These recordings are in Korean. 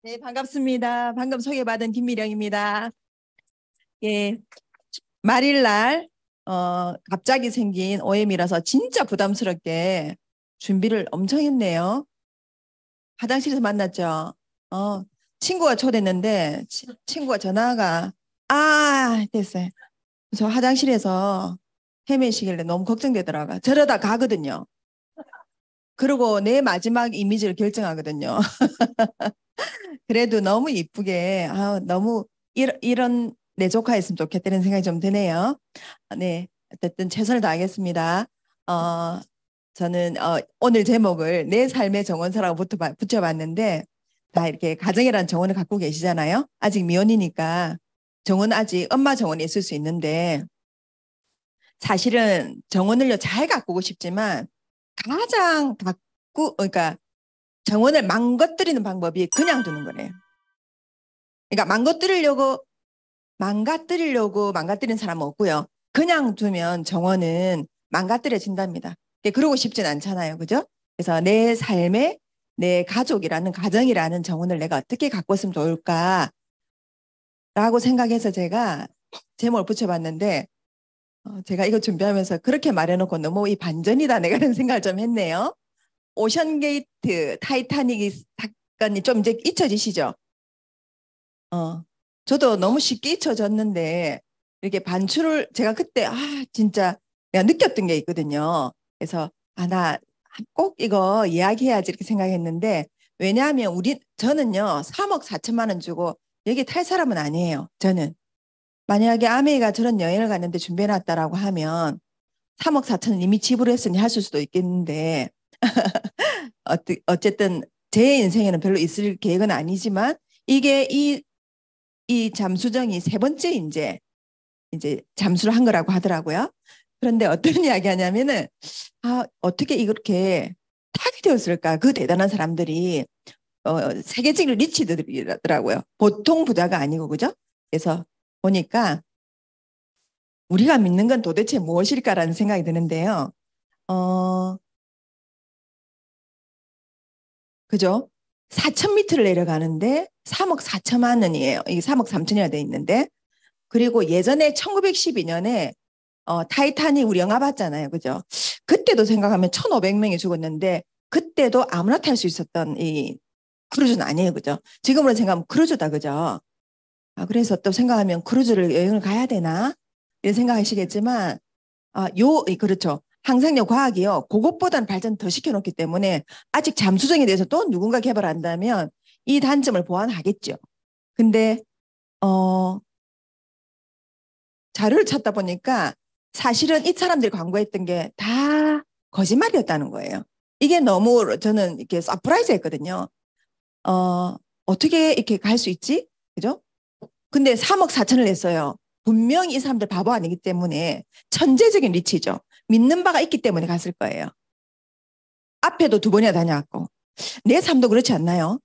네, 반갑습니다. 방금 소개받은 김미령입니다. 예, 말일날 갑자기 생긴 OM이라서 진짜 부담스럽게 준비를 엄청 했네요. 화장실에서 만났죠. 어, 친구가 초대했는데 친구가 전화가 됐어요. 그래서 화장실에서 헤매시길래 너무 걱정되더라고요. 저러다 가거든요. 그리고 내 마지막 이미지를 결정하거든요. 그래도 너무 이쁘게 너무 이런 내 조카였으면 좋겠다는 생각이 좀 드네요. 네, 어쨌든 최선을 다하겠습니다. 어, 저는 오늘 제목을 내 삶의 정원사라고 붙여봤는데 다 이렇게 가정이라는 정원을 갖고 계시잖아요. 아직 미혼이니까 정원 아직 엄마 정원이 있을 수 있는데 사실은 정원을요 잘 가꾸고 싶지만 가장 그러니까 정원을 망가뜨리는 방법이 그냥 두는 거래요. 그러니까 망가뜨리는 사람은 없고요. 그냥 두면 정원은 망가뜨려진답니다. 그러고 싶진 않잖아요. 그죠? 그래서 내 삶에 내 가족이라는 가정이라는 정원을 내가 어떻게 가꿨으면 좋을까라고 생각해서 제가 제목을 붙여봤는데 제가 이거 준비하면서 그렇게 말해놓고 너무 이 반전이다 내가 이런 생각을 좀 했네요. 오션게이트 타이타닉 사건이 좀 이제 잊혀지시죠? 저도 너무 쉽게 잊혀졌는데 이렇게 반출을 제가 그때 진짜 내가 느꼈던 게 있거든요. 그래서 나 꼭 이거 이야기해야지 이렇게 생각했는데 왜냐하면 저는요 3억 4천만 원 주고 여기 탈 사람은 아니에요. 저는 만약에 아메이가 저런 여행을 갔는데 준비해놨다라고 하면 3억 4천은 이미 지불했으니 했을 수도 있겠는데 어쨌든 제 인생에는 별로 있을 계획은 아니지만 이게 이 잠수정이 세 번째 이제 잠수를 한 거라고 하더라고요. 그런데 어떤 이야기 하냐면은 어떻게 이렇게 타게 되었을까? 그 대단한 사람들이 세계적인 리치들이더라고요. 보통 부자가 아니고 그죠? 그래서 보니까 우리가 믿는 건 도대체 무엇일까라는 생각이 드는데요. 그죠? 4,000m를 내려가는데 3억 4천만 원이에요. 이게 3억 3천이나 돼 있는데 그리고 예전에 1912년에 타이타닉 우리 영화 봤잖아요. 그죠? 그때도 생각하면 1,500명이 죽었는데 그때도 아무나 탈 수 있었던 이 크루즈는 아니에요. 그죠? 지금으로 생각하면 크루즈다. 그죠? 그래서 또 생각하면 크루즈를 여행을 가야 되나? 이런 생각하시겠지만 그렇죠. 항상요 과학이요. 그것보다는 발전 더 시켜놓기 때문에 아직 잠수정에 대해서 또 누군가 개발한다면 이 단점을 보완하겠죠. 근데 자료를 찾다 보니까 사실은 이 사람들이 광고했던 게 다 거짓말이었다는 거예요. 이게 너무 저는 이렇게 서프라이즈 했거든요. 어떻게 이렇게 갈 수 있지? 그죠? 근데 3억 4천을 냈어요. 분명히 이 사람들 바보 아니기 때문에 천재적인 리치죠. 믿는 바가 있기 때문에 갔을 거예요. 앞에도 두 번이나 다녀왔고. 내 삶도 그렇지 않나요?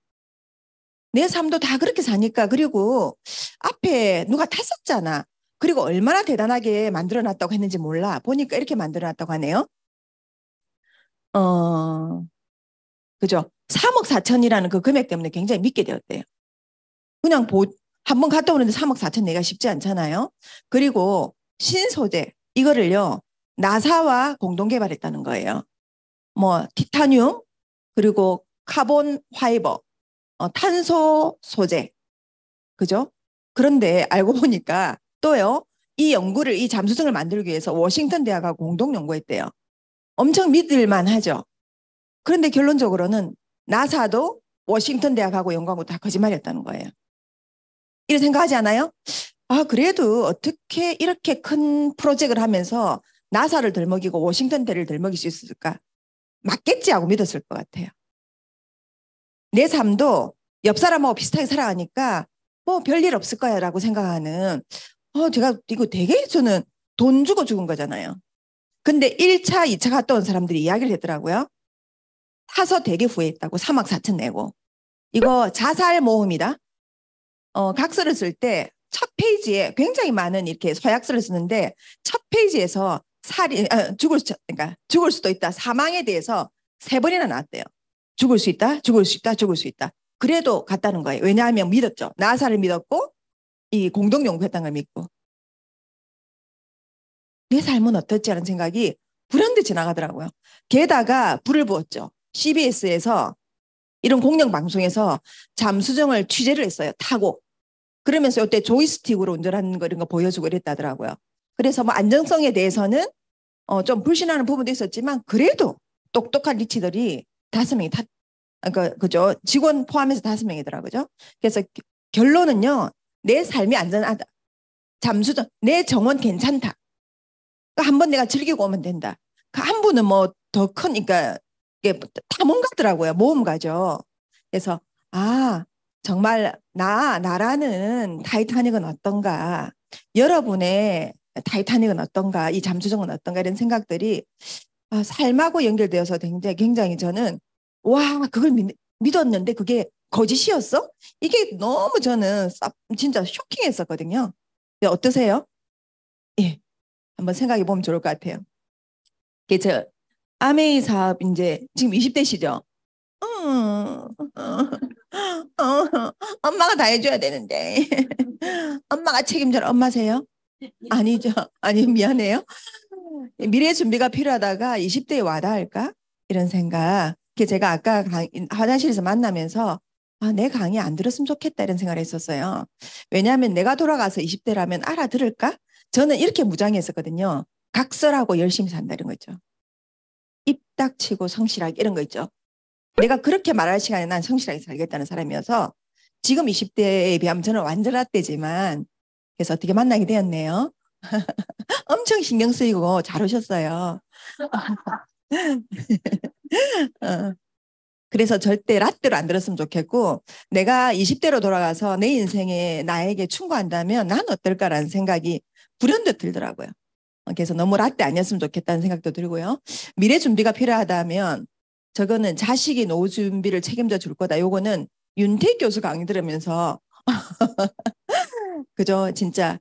내 삶도 다 그렇게 사니까 그리고 앞에 누가 탔었잖아. 그리고 얼마나 대단하게 만들어놨다고 했는지 몰라. 보니까 이렇게 만들어놨다고 하네요. 그죠? 3억 4천이라는 그 금액 때문에 굉장히 믿게 되었대요. 그냥 한번 갔다 오는데 3억 4천 내가 쉽지 않잖아요. 그리고 신소재 이거를요 나사와 공동 개발했다는 거예요. 뭐 티타늄 그리고 카본 파이버, 탄소 소재, 그죠? 그런데 알고 보니까 또요 이 연구를 이 잠수정을 만들기 위해서 워싱턴 대학하고 공동 연구했대요. 엄청 믿을만 하죠. 그런데 결론적으로는 나사도 워싱턴 대학하고 연구하고 다 거짓말이었다는 거예요. 이런 생각하지 않아요? 그래도 어떻게 이렇게 큰 프로젝트를 하면서 나사를 덜먹이고 워싱턴 대를 덜먹일 수 있을까? 맞겠지 하고 믿었을 것 같아요. 내 삶도 옆 사람하고 비슷하게 살아가니까 뭐 별일 없을 거야라고 생각하는 제가 이거 되게 저는 돈 주고 죽은 거잖아요. 근데 1차, 2차 갔다 온 사람들이 이야기를 했더라고요. 타서 되게 후회했다고 3억 4천 내고. 이거 자살 모험이다. 각서를 쓸 때 첫 페이지에 굉장히 많은 이렇게 서약서를 쓰는데 첫 페이지에서 그러니까 죽을 수도 있다. 사망에 대해서 세 번이나 나왔대요. 죽을 수 있다, 죽을 수 있다, 죽을 수 있다. 그래도 갔다는 거예요. 왜냐하면 믿었죠. 나사를 믿었고 이 공동연구했다는 걸 믿고. 내 삶은 어떨지 하는 생각이 불현듯 지나가더라고요. 게다가 불을 부었죠. CBS에서 이런 공영방송에서 잠수정을 취재를 했어요. 타고. 그러면서 이때 조이스틱으로 운전하는 거 이런 거 보여주고 이랬다더라고요. 그래서 뭐 안정성에 대해서는 좀 불신하는 부분도 있었지만 그래도 똑똑한 리치들이 5명이 그죠? 직원 포함해서 5명이더라고요. 그래서 결론은요. 내 삶이 안전하다. 잠수정, 내 정원 괜찮다. 그러니까 한번 내가 즐기고 오면 된다. 한 분은 뭐 더 크니까 이게 탐험가더라고요. 모험가죠. 그래서 정말 나라는 타이타닉은 어떤가? 여러분의 타이타닉은 어떤가? 이 잠수정은 어떤가? 이런 생각들이 삶하고 연결되어서 굉장히 저는 그걸 믿었는데 그게 거짓이었어? 이게 너무 저는 진짜 쇼킹했었거든요. 어떠세요? 예, 한번 생각해 보면 좋을 것 같아요. 이게 저 아메이 사업 이제 지금 20대시죠? 엄마가 다 해줘야 되는데 엄마가 책임져라. 엄마세요? 아니죠. 아니 미안해요. 미래 준비가 필요하다가 20대에 와닿을까? 이런 생각. 제가 아까 화장실에서 만나면서 내 강의 안 들었으면 좋겠다 이런 생각을 했었어요. 왜냐하면 내가 돌아가서 20대라면 알아들을까? 저는 이렇게 무장했었거든요. 각설하고 열심히 산다 이런 거 있죠. 입 닥치고 성실하게 이런 거 있죠. 내가 그렇게 말할 시간에 난 성실하게 살겠다는 사람이어서 지금 20대에 비하면 저는 완전 라떼지만 그래서 어떻게 만나게 되었네요. 엄청 신경 쓰이고 잘 오셨어요. 그래서 절대 라떼로 안 들었으면 좋겠고 내가 20대로 돌아가서 내 인생에 나에게 충고한다면 난 어떨까라는 생각이 불현듯 들더라고요. 그래서 너무 라떼 아니었으면 좋겠다는 생각도 들고요. 미래 준비가 필요하다면 저거는 자식이 노후 준비를 책임져 줄 거다. 요거는 윤택 교수 강의 들으면서 그죠? 진짜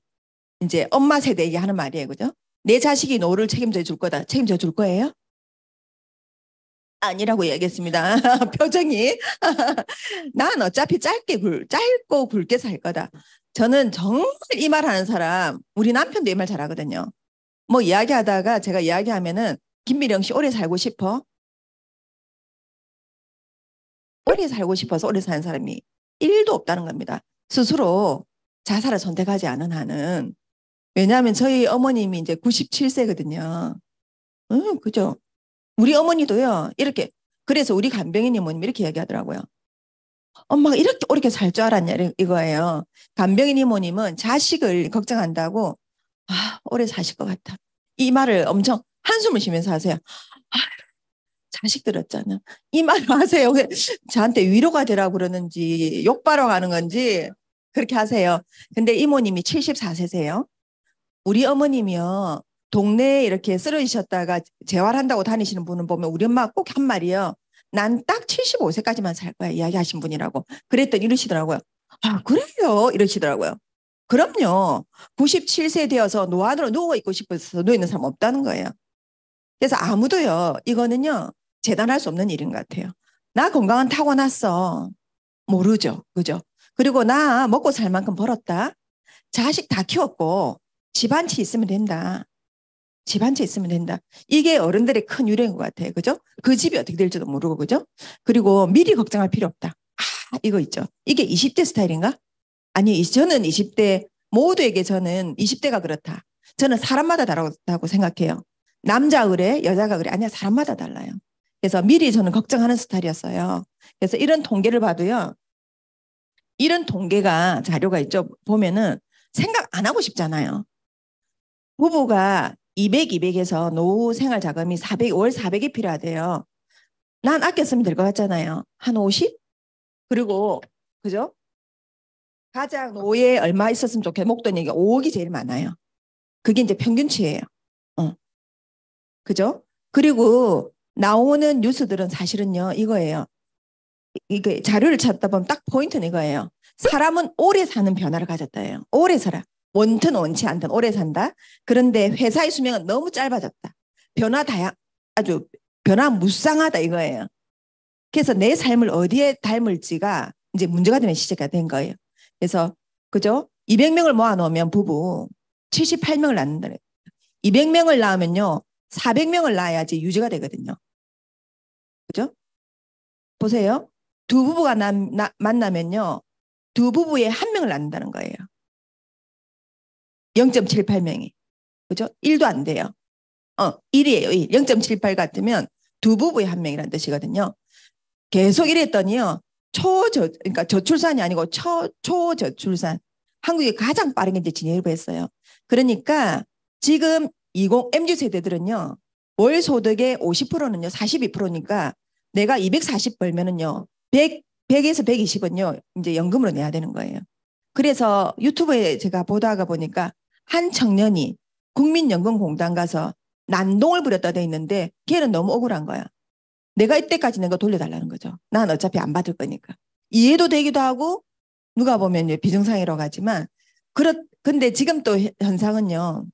이제 엄마 세대에게 하는 말이에요. 그죠? 내 자식이 노후를 책임져 줄 거다. 책임져 줄 거예요? 아니라고 얘기했습니다. 표정이. 난 어차피 짧고 굵게 살 거다. 저는 정말 이 말 하는 사람, 우리 남편도 이 말 잘하거든요. 뭐 이야기하다가 제가 이야기하면은 김미령 씨 오래 살고 싶어? 오래 살고 싶어서 오래 사는 사람이 1도 없다는 겁니다. 스스로 자살을 선택하지 않은 한은. 왜냐하면 저희 어머님이 이제 97세거든요. 그죠? 우리 어머니도요. 이렇게 그래서 우리 간병인 이모님 이렇게 얘기하더라고요. 엄마가 이렇게 오래 살 줄 알았냐 이거예요. 간병인 이모님은 자식을 걱정한다고 오래 사실 것 같아. 이 말을 엄청 한숨을 쉬면서 하세요. 자식 들었잖아. 이 말을 하세요. 저한테 위로가 되라고 그러는지 욕바로 가는 건지 그렇게 하세요. 근데 이모님이 74세세요. 우리 어머님이요. 동네에 이렇게 쓰러지셨다가 재활한다고 다니시는 분을 보면 우리 엄마가 꼭 한 말이요. 난 딱 75세까지만 살 거야 이야기하신 분이라고. 그랬더니 이러시더라고요. 그래요? 이러시더라고요. 그럼요. 97세 되어서 노안으로 누워있고 싶어서 누워있는 사람 없다는 거예요. 그래서 아무도요. 이거는요. 재단할 수 없는 일인 것 같아요. 나 건강은 타고났어. 모르죠. 그죠? 그리고 나 먹고 살 만큼 벌었다. 자식 다 키웠고 집 한 채 있으면 된다. 집 한 채 있으면 된다. 이게 어른들의 큰 유래인 것 같아요. 그죠? 그 집이 어떻게 될지도 모르고 그죠? 그리고 미리 걱정할 필요 없다. 이거 있죠. 이게 20대 스타일인가? 아니 저는 20대 모두에게 저는 20대가 그렇다. 저는 사람마다 다르다고 생각해요. 남자가 그래 여자가 그래 아니야 사람마다 달라요. 그래서 미리 저는 걱정하는 스타일이었어요. 그래서 이런 통계를 봐도요. 이런 통계가 자료가 있죠. 보면은 생각 안 하고 싶잖아요. 부부가 200에서 노후 생활 자금이 400, 월 400이 필요하대요. 난 아껴 쓰면 될 것 같잖아요. 한 50? 그리고 그죠? 가장 노후에 얼마 있었으면 좋겠어. 목돈 얘기 5억이 제일 많아요. 그게 이제 평균치예요. 그죠? 그리고 나오는 뉴스들은 사실은요, 이거예요. 이게 자료를 찾다 보면 딱 포인트는 이거예요. 사람은 오래 사는 변화를 가졌다예요. 오래 살아. 원튼 원치 않든 오래 산다. 그런데 회사의 수명은 너무 짧아졌다. 아주 변화 무쌍하다 이거예요. 그래서 내 삶을 어디에 닮을지가 이제 문제가 되는 시기가 된 거예요. 그래서 그죠? 200명을 모아놓으면 부부 78명을 낳는다. 200명을 낳으면요. 400명을 낳아야지 유지가 되거든요. 그죠? 보세요. 두 부부가 만나면요. 두 부부에 한 명을 낳는다는 거예요. 0.78명이. 그죠? 1도 안 돼요. 1이에요. 1. 0.78 같으면 두 부부에 한 명이라는 뜻이거든요. 계속 이랬더니요. 그러니까 저출산이 아니고 초저출산. 한국이 가장 빠르게 이제 진입을 했어요. 그러니까 지금 MZ 세대들은요. 월 소득의 50%는요. 42%니까 내가 240 벌면은요. 100에서 120은요. 이제 연금으로 내야 되는 거예요. 그래서 유튜브에 제가 보다가 보니까 한 청년이 국민연금공단 가서 난동을 부렸다 돼 있는데 걔는 너무 억울한 거야. 내가 이때까지 낸 거 돌려달라는 거죠. 난 어차피 안 받을 거니까. 이해도 되기도 하고 누가 보면 비정상이라고 하지만 근데 지금 또 현상은요.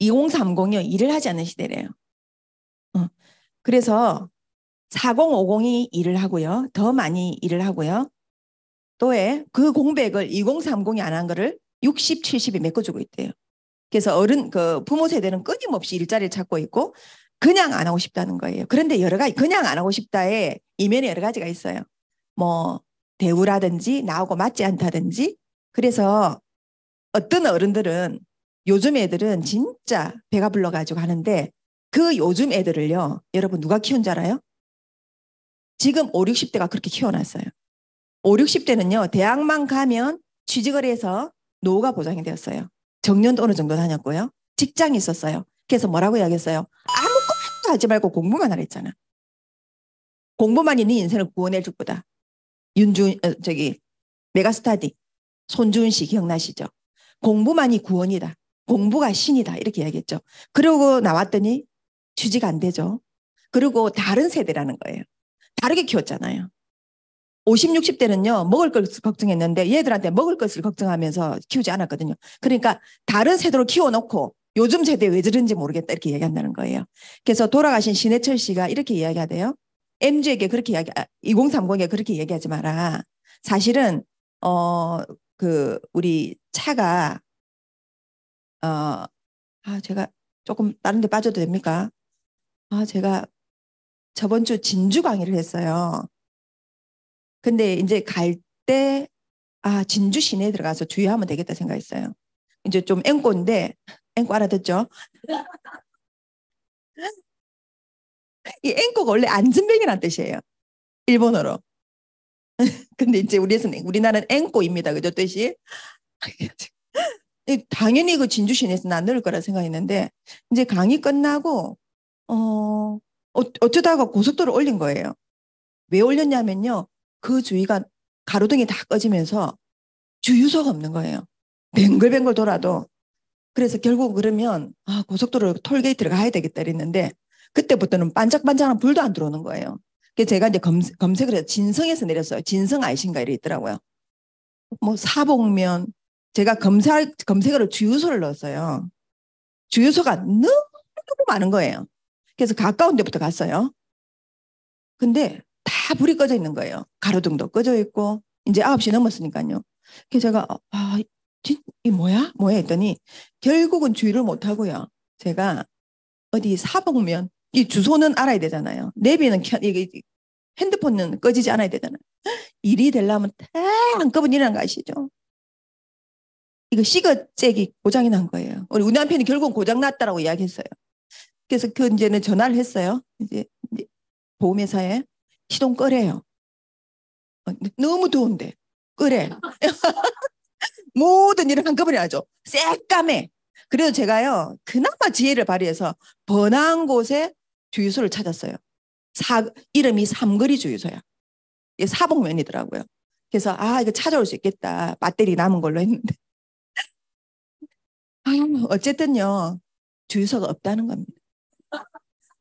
2030이 일을 하지 않는 시대래요. 그래서 4050이 일을 하고요. 더 많이 일을 하고요. 또에 그 공백을 2030이 안 한 거를 60, 70이 메꿔주고 있대요. 그래서 부모 세대는 끊임없이 일자리를 찾고 있고 그냥 안 하고 싶다는 거예요. 그런데 여러 가지 그냥 안 하고 싶다에 이면에 여러 가지가 있어요. 뭐 대우라든지 나하고 맞지 않다든지. 그래서 어떤 어른들은 요즘 애들은 진짜 배가 불러가지고 하는데 그 요즘 애들을요. 여러분 누가 키운 줄 알아요? 지금 5, 60대가 그렇게 키워놨어요. 5, 60대는요. 대학만 가면 취직을 해서 노후가 보장이 되었어요. 정년도 어느 정도 다녔고요. 직장이 있었어요. 그래서 뭐라고 이야기했어요? 아무것도 하지 말고 공부만 하라 했잖아. 공부만이 네 인생을 구원해 줄 거다. 메가스타디 손주은 씨 기억나시죠? 공부만이 구원이다. 공부가 신이다. 이렇게 이야기했죠. 그러고 나왔더니 취직 안 되죠. 그리고 다른 세대라는 거예요. 다르게 키웠잖아요. 50, 60대는요. 먹을 것을 걱정했는데 얘들한테 먹을 것을 걱정하면서 키우지 않았거든요. 그러니까 다른 세대로 키워놓고 요즘 세대 왜 저런지 모르겠다 이렇게 얘기한다는 거예요. 그래서 돌아가신 신해철 씨가 이렇게 이야기하대요. MZ에게 그렇게 2030에게 그렇게 얘기하지 마라. 사실은 우리 차가 제가 조금 다른 데 빠져도 됩니까? 제가 저번 주 진주 강의를 했어요. 근데 이제 갈 때 진주 시내에 들어가서 주유하면 되겠다 생각했어요. 이제 좀 앵꼬인데 앵꼬 알아듣죠? 이 앵꼬가 원래 안전뱅이란 뜻이에요. 일본어로. 근데 이제 우리나라는 앵꼬입니다. 그죠 뜻이? 당연히 그 진주 시내에서 안 넣을 거라 생각했는데 이제 강의 끝나고 어쩌다가 고속도로 올린 거예요. 왜 올렸냐면요. 그 주위가 가로등이 다 꺼지면서 주유소가 없는 거예요. 뱅글뱅글 돌아도. 그래서 결국 그러면 고속도로 톨게이트를 가야 되겠다 이랬는데 그때부터는 반짝반짝한 불도 안 들어오는 거예요. 그래서 제가 이제 검색을 해서 진성에서 내렸어요. 진성 아이신가 이래 있더라고요. 뭐 사복면 제가 검색어를 주유소를 넣었어요. 주유소가 너무 많은 거예요. 그래서 가까운 데부터 갔어요. 근데 다 불이 꺼져 있는 거예요. 가로등도 꺼져 있고 이제 9시 넘었으니까요. 그래서 제가 이 뭐야? 뭐야 했더니 결국은 주의를 못 하고요. 제가 어디 사복면 이 주소는 알아야 되잖아요. 내비는 핸드폰은 꺼지지 않아야 되잖아요. 일이 되려면 한꺼번에 일어난 거 아시죠? 이거 시거잭이 고장이 난 거예요. 우리 남편이 결국 고장 났다라고 이야기했어요. 그래서 이제는 전화를 했어요. 이제 보험회사에 시동 끄래요. 너무 더운데 끄래. 모든 일을 한꺼번에 하죠. 새까매. 그래서 제가요 그나마 지혜를 발휘해서 번화한 곳에 주유소를 찾았어요. 이름이 삼거리 주유소야. 이게 사복면이더라고요. 그래서 이거 찾아올 수 있겠다. 배터리 남은 걸로 했는데 어쨌든요 주유소가 없다는 겁니다.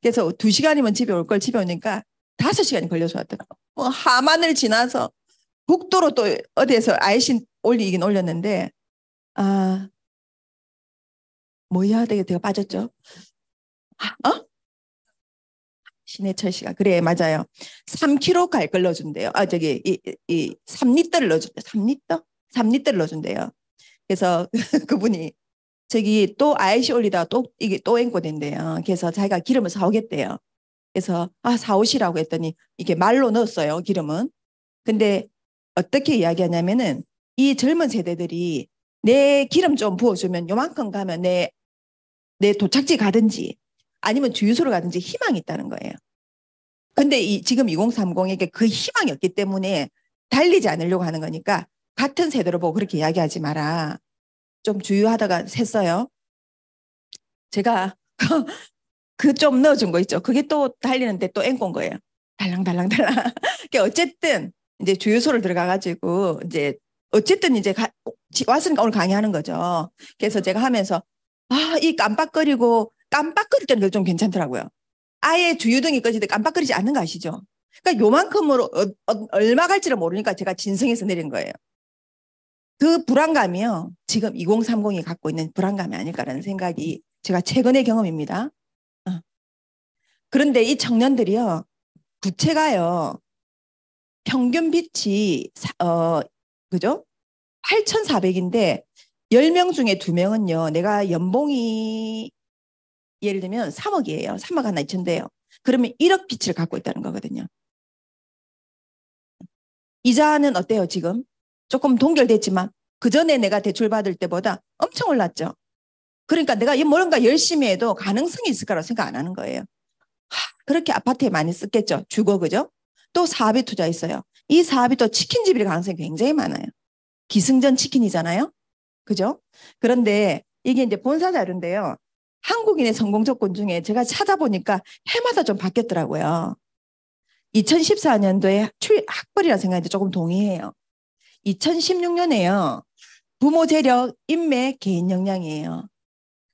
그래서 2시간이면 집에 올 걸 집에 오니까 5시간이 걸려서 왔더라고. 하만을 지나서 북도로 또 어디에서 아이신 올리긴 올렸는데 뭐야 되게 빠졌죠. 신해철 씨가 그래 맞아요. 3kg 갈걸 넣어준대요. 아 저기 이 3리터를 넣어준대. 3리터? 3리터를 넣어준대요. 그래서 그분이 저기 또 아이씨 올리다가 또 이게 또 앵꼬 된대요. 그래서 자기가 기름을 사오겠대요. 그래서 아 사오시라고 했더니 이게 말로 넣었어요. 기름은. 근데 어떻게 이야기하냐면은 이 젊은 세대들이 내 기름 좀 부어주면 요만큼 가면 내 도착지 가든지 아니면 주유소를 가든지 희망이 있다는 거예요. 근데 지금 2030에게 그 희망이 없기 때문에 달리지 않으려고 하는 거니까 같은 세대로 보고 그렇게 이야기하지 마라. 좀 주유하다가 샜어요. 제가 그 좀 넣어준 거 있죠. 그게 또 달리는데 또 앵꼰 거예요. 달랑달랑달랑. 어쨌든 이제 주유소를 들어가가지고 이제 어쨌든 이제 왔으니까 오늘 강의하는 거죠. 그래서 제가 하면서 이 깜빡거릴 때는 좀 괜찮더라고요. 아예 주유등이 꺼질 때 깜빡거리지 않는 거 아시죠? 그러니까 요만큼으로 얼마 갈지를 모르니까 제가 진성해서 내린 거예요. 그 불안감이요. 지금 2030이 갖고 있는 불안감이 아닐까라는 생각이 제가 최근의 경험입니다. 그런데 이 청년들이요. 부채가요. 평균 빚이 그죠? 8,400인데 10명 중에 2명은요. 내가 연봉이 예를 들면 3억이에요. 3억 하나 2천대요. 그러면 1억 빚을 갖고 있다는 거거든요. 이자는 어때요 지금? 조금 동결됐지만 그전에 내가 대출받을 때보다 엄청 올랐죠. 그러니까 내가 뭔가 열심히 해도 가능성이 있을 거라고 생각 안 하는 거예요. 그렇게 아파트에 많이 썼겠죠. 주거 그죠? 또 사업에 투자했어요. 이 사업이 또 치킨집일 가능성이 굉장히 많아요. 기승전 치킨이잖아요. 그죠? 그런데 이게 이제 본사 자료인데요. 한국인의 성공 조건 중에 제가 찾아보니까 해마다 좀 바뀌었더라고요. 2014년도에 학벌이라 생각하는데 조금 동의해요. 2016년에요. 부모 재력, 인맥, 개인 역량이에요.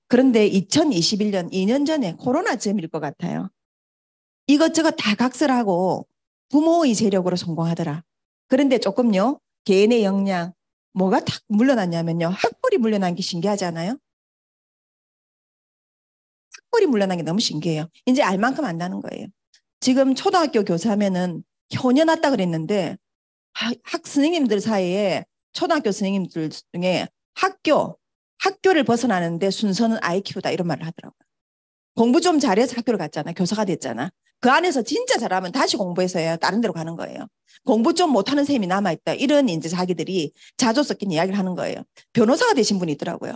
그런데 2021년, 2년 전에 코로나 쯤일 것 같아요. 이것저것 다 각설하고 부모의 재력으로 성공하더라. 그런데 조금요. 개인의 역량, 뭐가 탁 물러났냐면요. 학벌이 물러난 게 신기하지 않아요? 학벌이 물러난 게 너무 신기해요. 이제 알 만큼 안다는 거예요. 지금 초등학교 교사면은 효녀 났다 그랬는데 학 선생님들 사이에 초등학교 선생님들 중에 학교를 벗어나는데 순서는 IQ다 이런 말을 하더라고요. 공부 좀 잘해서 학교를 갔잖아. 교사가 됐잖아. 그 안에서 진짜 잘하면 다시 공부해서 해야 다른 데로 가는 거예요. 공부 좀 못하는 셈이 남아있다. 이런 이제 자기들이 자조 섞인 이야기를 하는 거예요. 변호사가 되신 분이 있더라고요.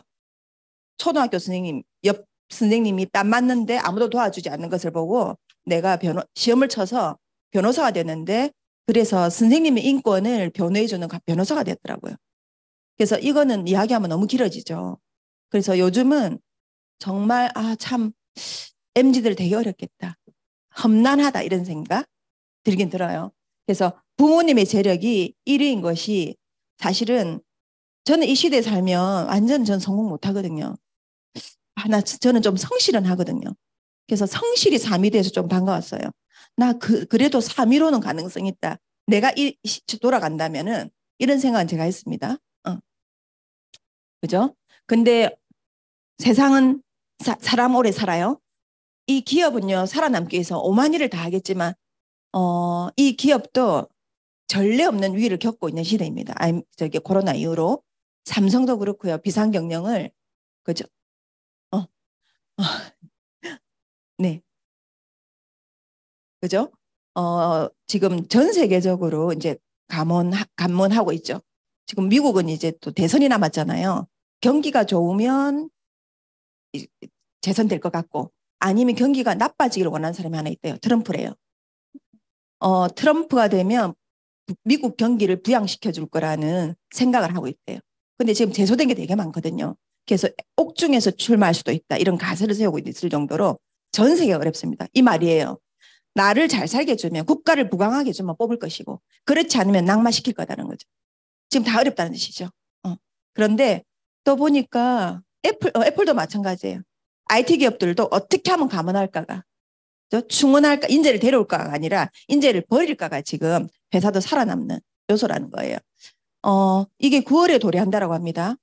초등학교 선생님, 옆 선생님이 땀 맞는데 아무도 도와주지 않는 것을 보고 내가 시험을 쳐서 변호사가 됐는데 그래서 선생님의 인권을 변호해주는 변호사가 됐더라고요. 그래서 이거는 이야기하면 너무 길어지죠. 그래서 요즘은 정말 참 MZ들 되게 어렵겠다. 험난하다 이런 생각 들긴 들어요. 그래서 부모님의 재력이 1위인 것이 사실은 저는 이 시대에 살면 완전 전 성공 못하거든요. 저는 좀 성실은 하거든요. 그래서 성실이 3위 돼서 좀 반가웠어요. 그래도 3위로는 가능성이 있다. 내가 돌아간다면은 이런 생각은 제가 했습니다. 그죠? 근데 세상은 사람 오래 살아요. 이 기업은요, 살아남기 위해서 오만 일을 다 하겠지만, 이 기업도 전례 없는 위기를 겪고 있는 시대입니다. 저기 코로나 이후로. 삼성도 그렇고요. 비상경영을, 그죠? 어, 어, 네. 그죠? 지금 전 세계적으로 이제 감mon하고 있죠. 지금 미국은 이제 또 대선이 남았잖아요. 경기가 좋으면 재선될 것 같고, 아니면 경기가 나빠지기를 원하는 사람이 하나 있대요. 트럼프래요. 트럼프가 되면 미국 경기를 부양시켜 줄 거라는 생각을 하고 있대요. 근데 지금 제소된 게 되게 많거든요. 그래서 옥중에서 출마할 수도 있다. 이런 가설을 세우고 있을 정도로 전 세계가 어렵습니다. 이 말이에요. 나를 잘 살게 해주면 국가를 부강하게 해주면 뽑을 것이고 그렇지 않으면 낙마시킬 거다는 거죠. 지금 다 어렵다는 뜻이죠. 그런데 또 보니까 애플도 마찬가지예요. IT 기업들도 어떻게 하면 감원할까가 충원할까 인재를 데려올까가 아니라 인재를 버릴까가 지금 회사도 살아남는 요소라는 거예요. 이게 9월에 도래한다라고 합니다.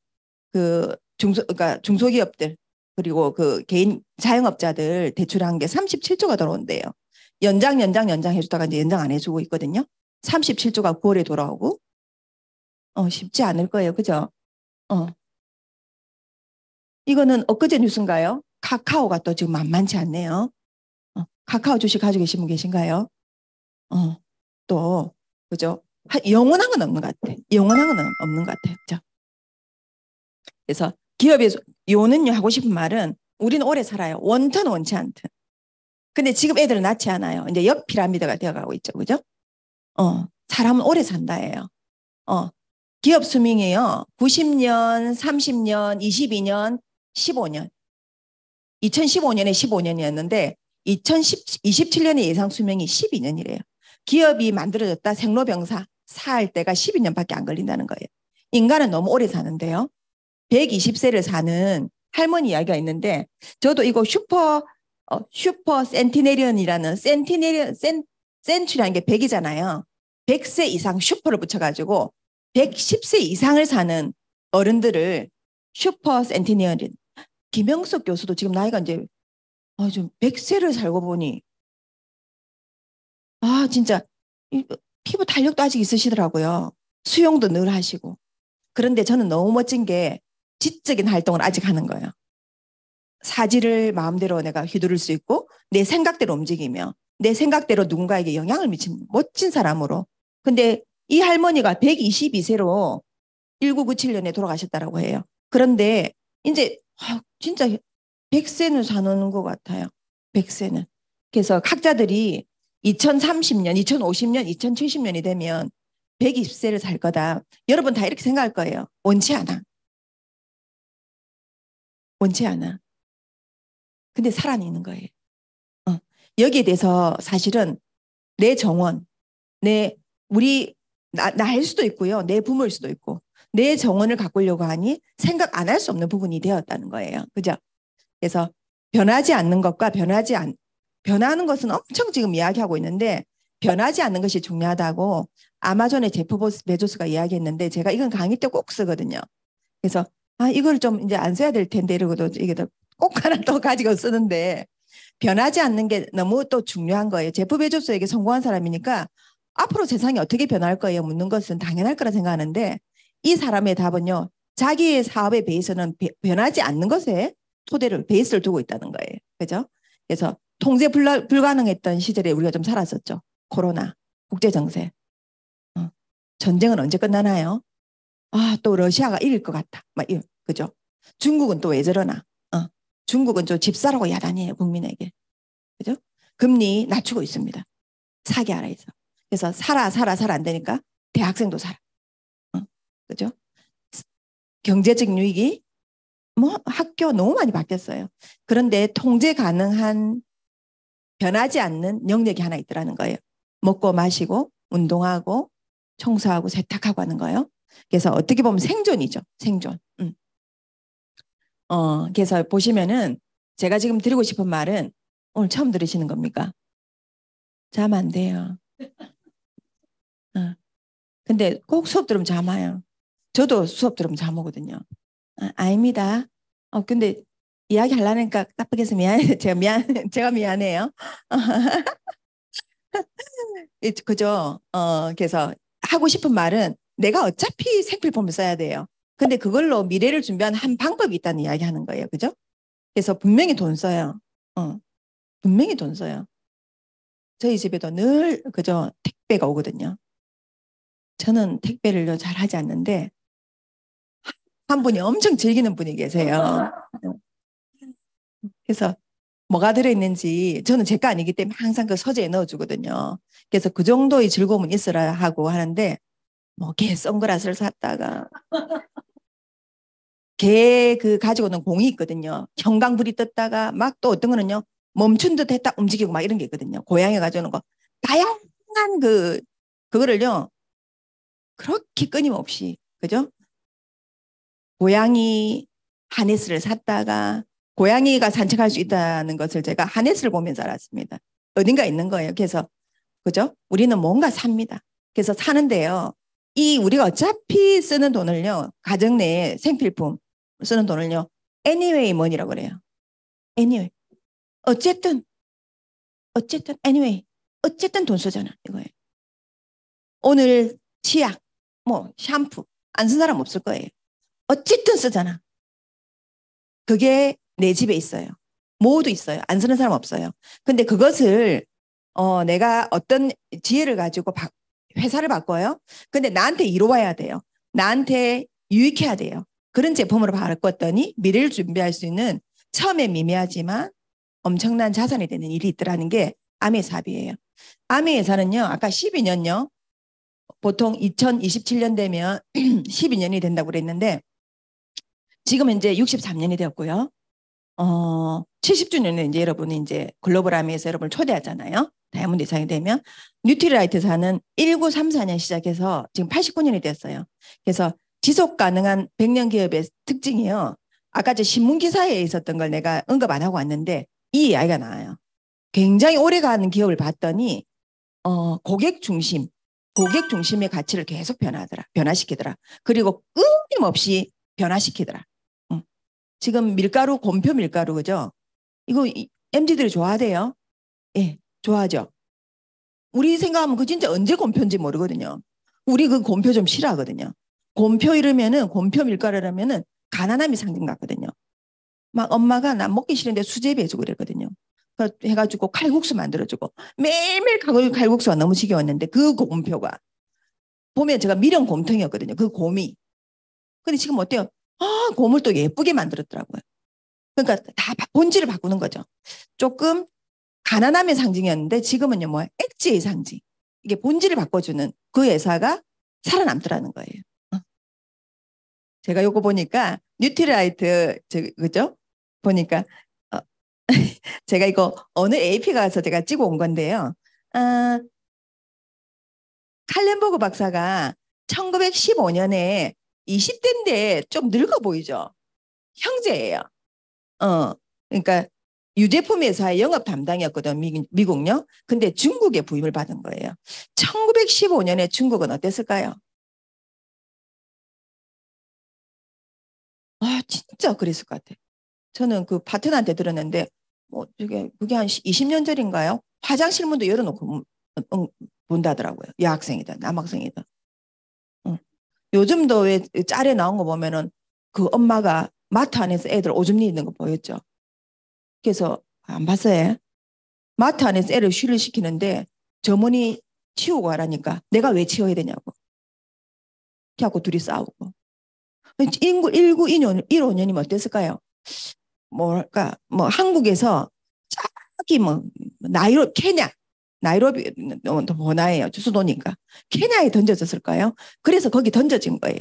그러니까 중소기업들 그리고 그 개인 자영업자들 대출한 게 37조가 들어온대요. 연장 해주다가 이제 연장 안 해주고 있거든요. 37조가 9월에 돌아오고. 쉽지 않을 거예요. 그죠? 이거는 엊그제 뉴스인가요? 카카오가 또 지금 만만치 않네요. 카카오 주식 가지고 계신 분 계신가요? 또, 그죠? 영원한 건 없는 것 같아. 영원한 건 없는 것 같아요. 그죠? 그래서 기업에서 요는요 하고 싶은 말은 우리는 오래 살아요. 원턴 원치 않든. 근데 지금 애들은 낳지 않아요. 이제 역피라미드가 되어가고 있죠. 그죠? 사람은 오래 산다예요. 기업 수명이에요. 90년, 30년, 22년, 15년. 2015년에 15년이었는데 2027년의 예상 수명이 12년이래요. 기업이 만들어졌다 생로병사 살 때가 12년밖에 안 걸린다는 거예요. 인간은 너무 오래 사는데요. 120세를 사는 할머니 이야기가 있는데 저도 이거 슈퍼 센티네리언이라는 센츄리라는 게 100이잖아요. 100세 이상 슈퍼를 붙여가지고 110세 이상을 사는 어른들을 슈퍼 센티네리언. 김영석 교수도 지금 나이가 이제 좀 100세를 살고 보니 진짜 피부 탄력도 아직 있으시더라고요. 수영도 늘 하시고. 그런데 저는 너무 멋진 게 지적인 활동을 아직 하는 거예요. 사지를 마음대로 내가 휘두를 수 있고 내 생각대로 움직이며 내 생각대로 누군가에게 영향을 미치는 멋진 사람으로. 근데 이 할머니가 122세로 1997년에 돌아가셨다고 해요. 그런데 이제 진짜 100세는 사는 것 같아요. 100세는. 그래서 학자들이 2030년, 2050년, 2070년이 되면 120세를 살 거다. 여러분 다 이렇게 생각할 거예요. 원치 않아. 원치 않아. 근데 살아있는 거예요. 여기에 대해서 사실은 내 정원, 나일 수도 있고요. 내 부모일 수도 있고, 내 정원을 가꾸려고 하니 생각 안 할 수 없는 부분이 되었다는 거예요. 그죠? 그래서 변하지 않는 것과 변하는 것은 엄청 지금 이야기하고 있는데 변하지 않는 것이 중요하다고 아마존의 제프 베조스가 이야기했는데 제가 이건 강의 때 꼭 쓰거든요. 그래서 이걸 좀 이제 안 써야 될 텐데 이러고도 이게 꼭 하나 더 가지고 쓰는데 변하지 않는 게 너무 또 중요한 거예요. 제프 베조스에게 성공한 사람이니까 앞으로 세상이 어떻게 변할 거예요? 묻는 것은 당연할 거라 생각하는데 이 사람의 답은요. 자기의 사업의 베이스는 변하지 않는 것에 토대를 베이스를 두고 있다는 거예요. 그죠? 그래서 통제 불가능했던 시절에 우리가 좀 살았었죠. 코로나, 국제정세. 전쟁은 언제 끝나나요? 또 러시아가 이길 것 같아. 그죠? 중국은 또 왜 저러나? 중국은 좀 집사라고 야단이에요, 국민에게. 그죠? 금리 낮추고 있습니다. 사기 알아서. 그래서 살아 안 되니까 대학생도 살아. 그죠? 경제적 위기, 학교 너무 많이 바뀌었어요. 그런데 통제 가능한 변하지 않는 영역이 하나 있더라는 거예요. 먹고 마시고 운동하고 청소하고 세탁하고 하는 거예요. 그래서 어떻게 보면 생존이죠. 생존. 그래서 보시면은 제가 지금 드리고 싶은 말은 오늘 처음 들으시는 겁니까? 잠 안 돼요. 근데 꼭 수업 들으면 잠 와요. 저도 수업 들으면 잠 오거든요. 아닙니다. 근데 이야기 하려니까 깜빡해서 미안해요. 제가 미안해요. 그죠? 그래서 하고 싶은 말은 내가 어차피 생필품을 써야 돼요. 근데 그걸로 미래를 준비하는 한 방법이 있다는 이야기 하는 거예요. 그죠? 그래서 분명히 돈 써요. 분명히 돈 써요. 저희 집에도 늘 그죠? 택배가 오거든요. 저는 택배를 잘 하지 않는데 한 분이 엄청 즐기는 분이 계세요. 그래서 뭐가 들어있는지 저는 제 거 아니기 때문에 항상 그 서재에 넣어주거든요. 그래서 그 정도의 즐거움은 있어야 하고 하는데 개 선글라스를 샀다가 개 가지고는 공이 있거든요. 형광불이 떴다가 막 또 어떤 거는요 멈춘 듯 했다 움직이고 막 이런 게 있거든요. 고양이 가져오는 거 다양한 그거를요 그렇게 끊임없이 그죠? 고양이 하네스를 샀다가 고양이가 산책할 수 있다는 것을 제가 하네스를 보면서 알았습니다. 어딘가 있는 거예요. 그래서 그죠? 우리는 뭔가 삽니다. 그래서 사는데요. 우리가 어차피 쓰는 돈을요. 가정 내에 생필품 쓰는 돈을요. anyway money라고 그래요. anyway. 어쨌든 anyway. 어쨌든 돈 쓰잖아 이거예요. 오늘 치약, 뭐 샴푸 안 쓴 사람 없을 거예요. 어쨌든 쓰잖아. 그게 내 집에 있어요. 모두 있어요. 안 쓰는 사람 없어요. 근데 그것을 내가 어떤 지혜를 가지고 회사를 바꿔요. 근데 나한테 이로와야 돼요. 나한테 유익해야 돼요. 그런 제품으로 바꿨더니 미래를 준비할 수 있는 처음에 미미하지만 엄청난 자산이 되는 일이 있더라는 게 아메 사업이에요. 아메 회사는요. 아까 12년요. 보통 2027년 되면 12년이 된다고 그랬는데 지금은 이제 63년이 되었고요. 70주년에 이제 여러분이 이제 글로벌 아미에서 여러분을 초대하잖아요. 다이아몬드 이상이 되면 뉴트리라이트사는 1934년 시작해서 지금 89년이 됐어요. 그래서 지속 가능한 100년 기업의 특징이요. 아까 저 신문 기사에 있었던 걸 내가 언급 안 하고 왔는데 이 이야기가 나와요. 굉장히 오래가는 기업을 봤더니 고객 중심의 가치를 계속 변화시키더라. 그리고 끊임없이 변화시키더라. 지금 밀가루, 곰표 밀가루, 그죠? 이거 MZ들이 좋아하대요. 예, 좋아하죠. 우리 생각하면 그 진짜 언제 곰표인지 모르거든요. 우리 그 곰표 좀 싫어하거든요. 곰표 이러면은, 곰표 밀가루 이러면은 가난함이 상징 같거든요. 막 엄마가 나 먹기 싫은데 수제비 해주고 그랬거든요. 해가지고 칼국수 만들어주고 매일매일 칼국수가 너무 지겨웠는데 그 곰표가 보면 제가 미련 곰탕이었거든요. 그 곰이. 근데 지금 어때요? 곰을 또 예쁘게 만들었더라고요. 그러니까 다 본질을 바꾸는 거죠. 조금 가난함의 상징이었는데 지금은요, 뭐 엣지의 상징. 이게 본질을 바꿔주는 그 회사가 살아남더라는 거예요. 제가 요거 보니까 뉴트리라이트 그죠? 보니까 어, 제가 이거 어느 AP 가서 제가 찍어 온 건데요. 칼렌버그 박사가 1915년에 20대인데 좀 늙어 보이죠? 형제예요. 그러니까 유제품 회사의 영업 담당이었거든, 미국요. 근데 중국에 부임을 받은 거예요. 1915년에 중국은 어땠을까요? 진짜 그랬을 것 같아요. 저는 그 파트너한테 들었는데, 그게 한 20년 전인가요? 화장실 문도 열어놓고 본다더라고요. 여학생이든 남학생이든. 요즘도 왜 짤에 나온 거 보면은 그 엄마가 마트 안에서 애들 오줌 누이는 거 보였죠. 그래서 안 봤어요. 마트 안에서 애를 쉬를 시키는데 점원이 치우고 가라니까 내가 왜 치워야 되냐고. 그래갖고 둘이 싸우고. 인구 1915년이면 어땠을까요? 뭐랄까, 뭐 한국에서 저기 뭐 나이로비 더 번화해요. 수도니까. 케냐에 던져졌을까요? 그래서 거기 던져진 거예요.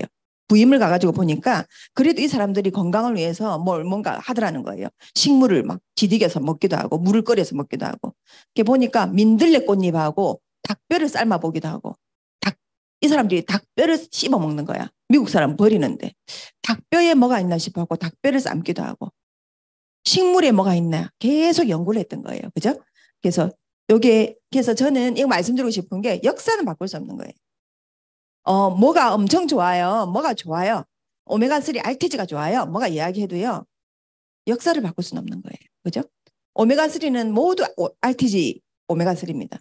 부임을 가가지고 보니까 그래도 이 사람들이 건강을 위해서 뭔가 하더라는 거예요. 식물을 막 지디겨서 먹기도 하고 물을 끓여서 먹기도 하고. 이렇게 보니까 민들레 꽃잎하고 닭뼈를 삶아 보기도 하고 이 사람들이 닭뼈를 씹어 먹는 거야. 미국 사람 버리는데 닭뼈에 뭐가 있나 싶어갖고 닭뼈를 삶기도 하고 식물에 뭐가 있나 계속 연구를 했던 거예요. 그죠? 그래서 그래서 저는 이거 말씀드리고 싶은 게 역사는 바꿀 수 없는 거예요. 뭐가 엄청 좋아요. 뭐가 좋아요. 오메가3 RTG가 좋아요. 뭐가 이야기해도요. 역사를 바꿀 수는 없는 거예요. 그죠? 오메가3는 모두 RTG 오메가3입니다.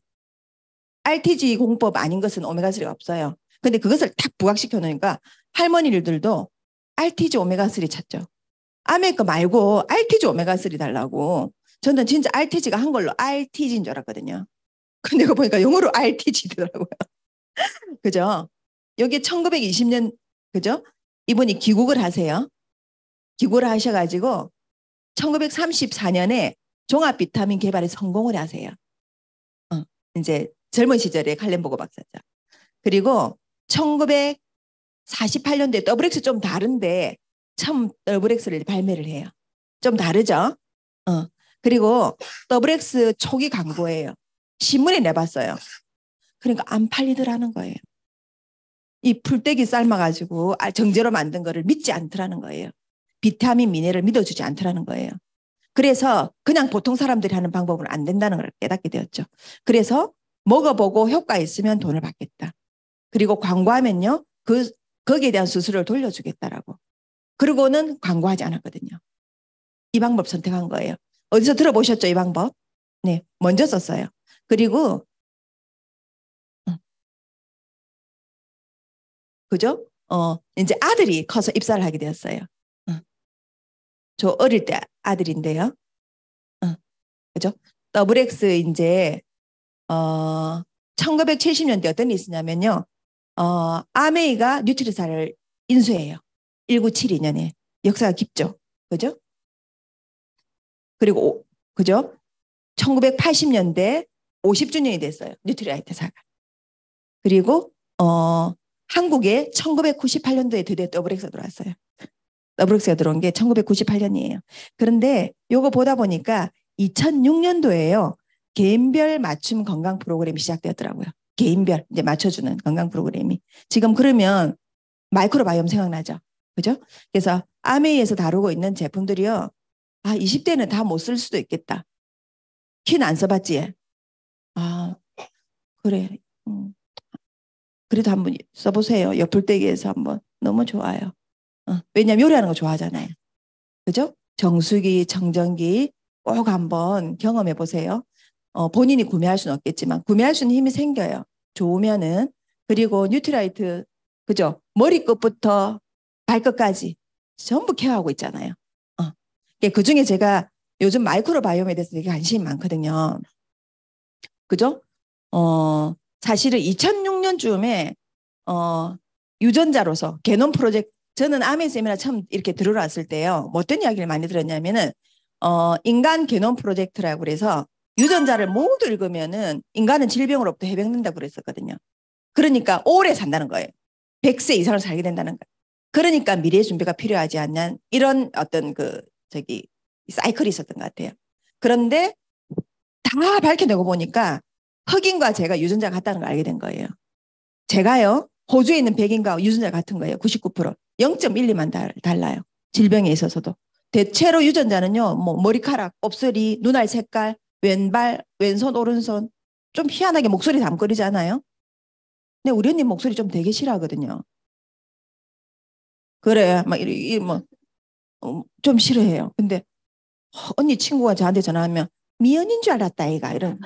RTG 공법 아닌 것은 오메가3가 없어요. 근데 그것을 딱 부각시켜 놓으니까 할머니들도 RTG 오메가3 찾죠. 아메 거 말고 RTG 오메가3 달라고. 저는 진짜 RTG가 한글로 RTG인 줄 알았거든요. 근데 이거 보니까 영어로 RTG더라고요. 그죠? 여기 1920년, 그죠? 이분이 귀국을 하세요. 귀국을 하셔가지고 1934년에 종합 비타민 개발에 성공을 하세요. 이제 젊은 시절에 칼렌버그 박사죠. 그리고 1948년도에 더블엑스 좀 다른데 처음 더블엑스를 발매를 해요. 좀 다르죠? 그리고 더블엑스 초기 광고예요. 신문에 내봤어요. 그러니까 안 팔리더라는 거예요. 이 풀떼기 삶아가지고 정제로 만든 거를 믿지 않더라는 거예요. 비타민, 미네랄을 믿어주지 않더라는 거예요. 그래서 그냥 보통 사람들이 하는 방법은 안 된다는 걸 깨닫게 되었죠. 그래서 먹어보고 효과 있으면 돈을 받겠다. 그리고 광고하면요. 거기에 대한 수수료를 돌려주겠다라고. 그러고는 광고하지 않았거든요. 이 방법 선택한 거예요. 어디서 들어보셨죠? 이 방법? 네, 먼저 썼어요. 그리고 그죠? 이제 아들이 커서 입사를 하게 되었어요. 저 어릴 때 아들인데요. 그죠? 더블엑스 이제 1970년대 어떤 일이 있었냐면요. 아메이가 뉴트리사를 인수해요. 1972년에. 역사가 깊죠. 그죠? 그리고 그죠? 1980년대 50주년이 됐어요. 뉴트리라이트사가. 그리고 한국에 1998년도에 드디어 더블엑스가 들어왔어요. 더블엑스가 들어온 게 1998년이에요. 그런데 요거 보다 보니까 2006년도에요. 개인별 맞춤 건강 프로그램이 시작되었더라고요. 개인별 이제 맞춰주는 건강 프로그램이. 지금 그러면 마이크로바이옴 생각나죠? 그죠? 그래서 아메이에서 다루고 있는 제품들이요. 20대는 다 못 쓸 수도 있겠다. 퀸 안 써봤지? 그래. 그래도 한번 써보세요. 옆풀떼기에서 한번. 너무 좋아요. 왜냐면 요리하는 거 좋아하잖아요. 그죠? 정수기, 청정기 꼭 한번 경험해 보세요. 본인이 구매할 수는 없겠지만 구매할 수 있는 힘이 생겨요. 좋으면은. 그리고 뉴트라이트, 그죠? 머리끝부터 발끝까지 전부 케어하고 있잖아요. 그 중에 제가 요즘 마이크로바이옴에 대해서 되게 관심이 많거든요. 그죠? 사실은 2006년쯤에 유전자로서 게놈 프로젝트, 저는 아메 세미나 처음 이렇게 들어왔을 때요. 뭐 어떤 이야기를 많이 들었냐면은 인간 게놈 프로젝트라고 그래서 유전자를 모두 읽으면은 인간은 질병으로부터 해병된다고 그랬었거든요. 그러니까 오래 산다는 거예요. 100세 이상을 살게 된다는 거예요. 그러니까 미래의 준비가 필요하지 않는 이런 어떤 사이클이 있었던 것 같아요. 그런데 다 밝혀내고 보니까 흑인과 제가 유전자가 같다는 걸 알게 된 거예요. 제가요, 호주에 있는 백인과 유전자 같은 거예요. 99%. 0.12만 달라요. 질병에 있어서도. 대체로 유전자는요, 뭐 머리카락, 곱슬이, 눈알 색깔, 왼발, 왼손, 오른손. 좀 희한하게 목소리 담거리잖아요. 근데 우리 언니 목소리 좀 되게 싫어하거든요. 그래, 막 좀 싫어해요. 근데 언니 친구가 저한테 전화하면 미연인 줄 알았다, 얘가. 이런.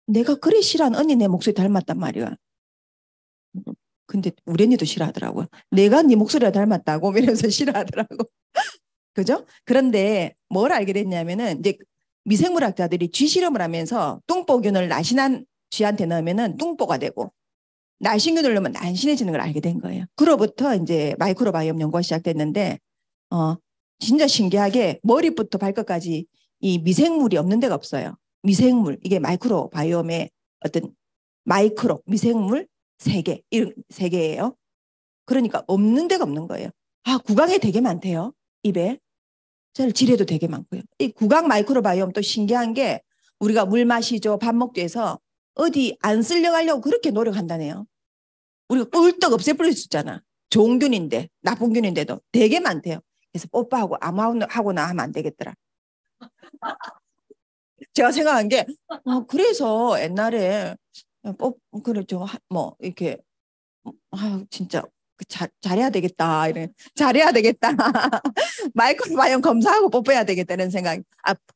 내가 그래 싫어하는 언니 내 목소리 닮았단 말이야. 근데 우리 언니도 싫어하더라고요. 내가 네 목소리가 닮았다고 이러면서 싫어하더라고. 그죠? 그런데 뭘 알게 됐냐면은 이제 미생물학자들이 쥐 실험을 하면서 뚱보균을 날씬한 쥐한테 넣으면은 뚱보가 되고 날씬균을 넣으면 날씬해지는 걸 알게 된 거예요. 그로부터 이제 마이크로바이옴 연구가 시작됐는데 진짜 신기하게 머리부터 발끝까지 이 미생물이 없는 데가 없어요. 미생물, 이게 마이크로바이옴의 어떤 마이크로 미생물 세계, 이런 세계예요. 그러니까 없는 데가 없는 거예요. 구강에 되게 많대요. 입에. 질에도 되게 많고요. 이 구강 마이크로바이옴 또 신기한 게 우리가 물 마시죠, 밥 먹기 위해서 어디 안 쓸려가려고 그렇게 노력한다네요. 우리가 꿀떡 없애버릴 수 있잖아. 좋은 균인데, 나쁜 균인데도 되게 많대요. 그래서 뽀뽀하고 아무하고나 하면 안 되겠더라. 제가 생각한 게 그래서 옛날에 그렇죠. 뭐 이렇게 진짜 잘해야 되겠다. 이런 잘해야 되겠다. 마이크로바이옴 검사하고 뽀뽀해야 되겠다는 생각.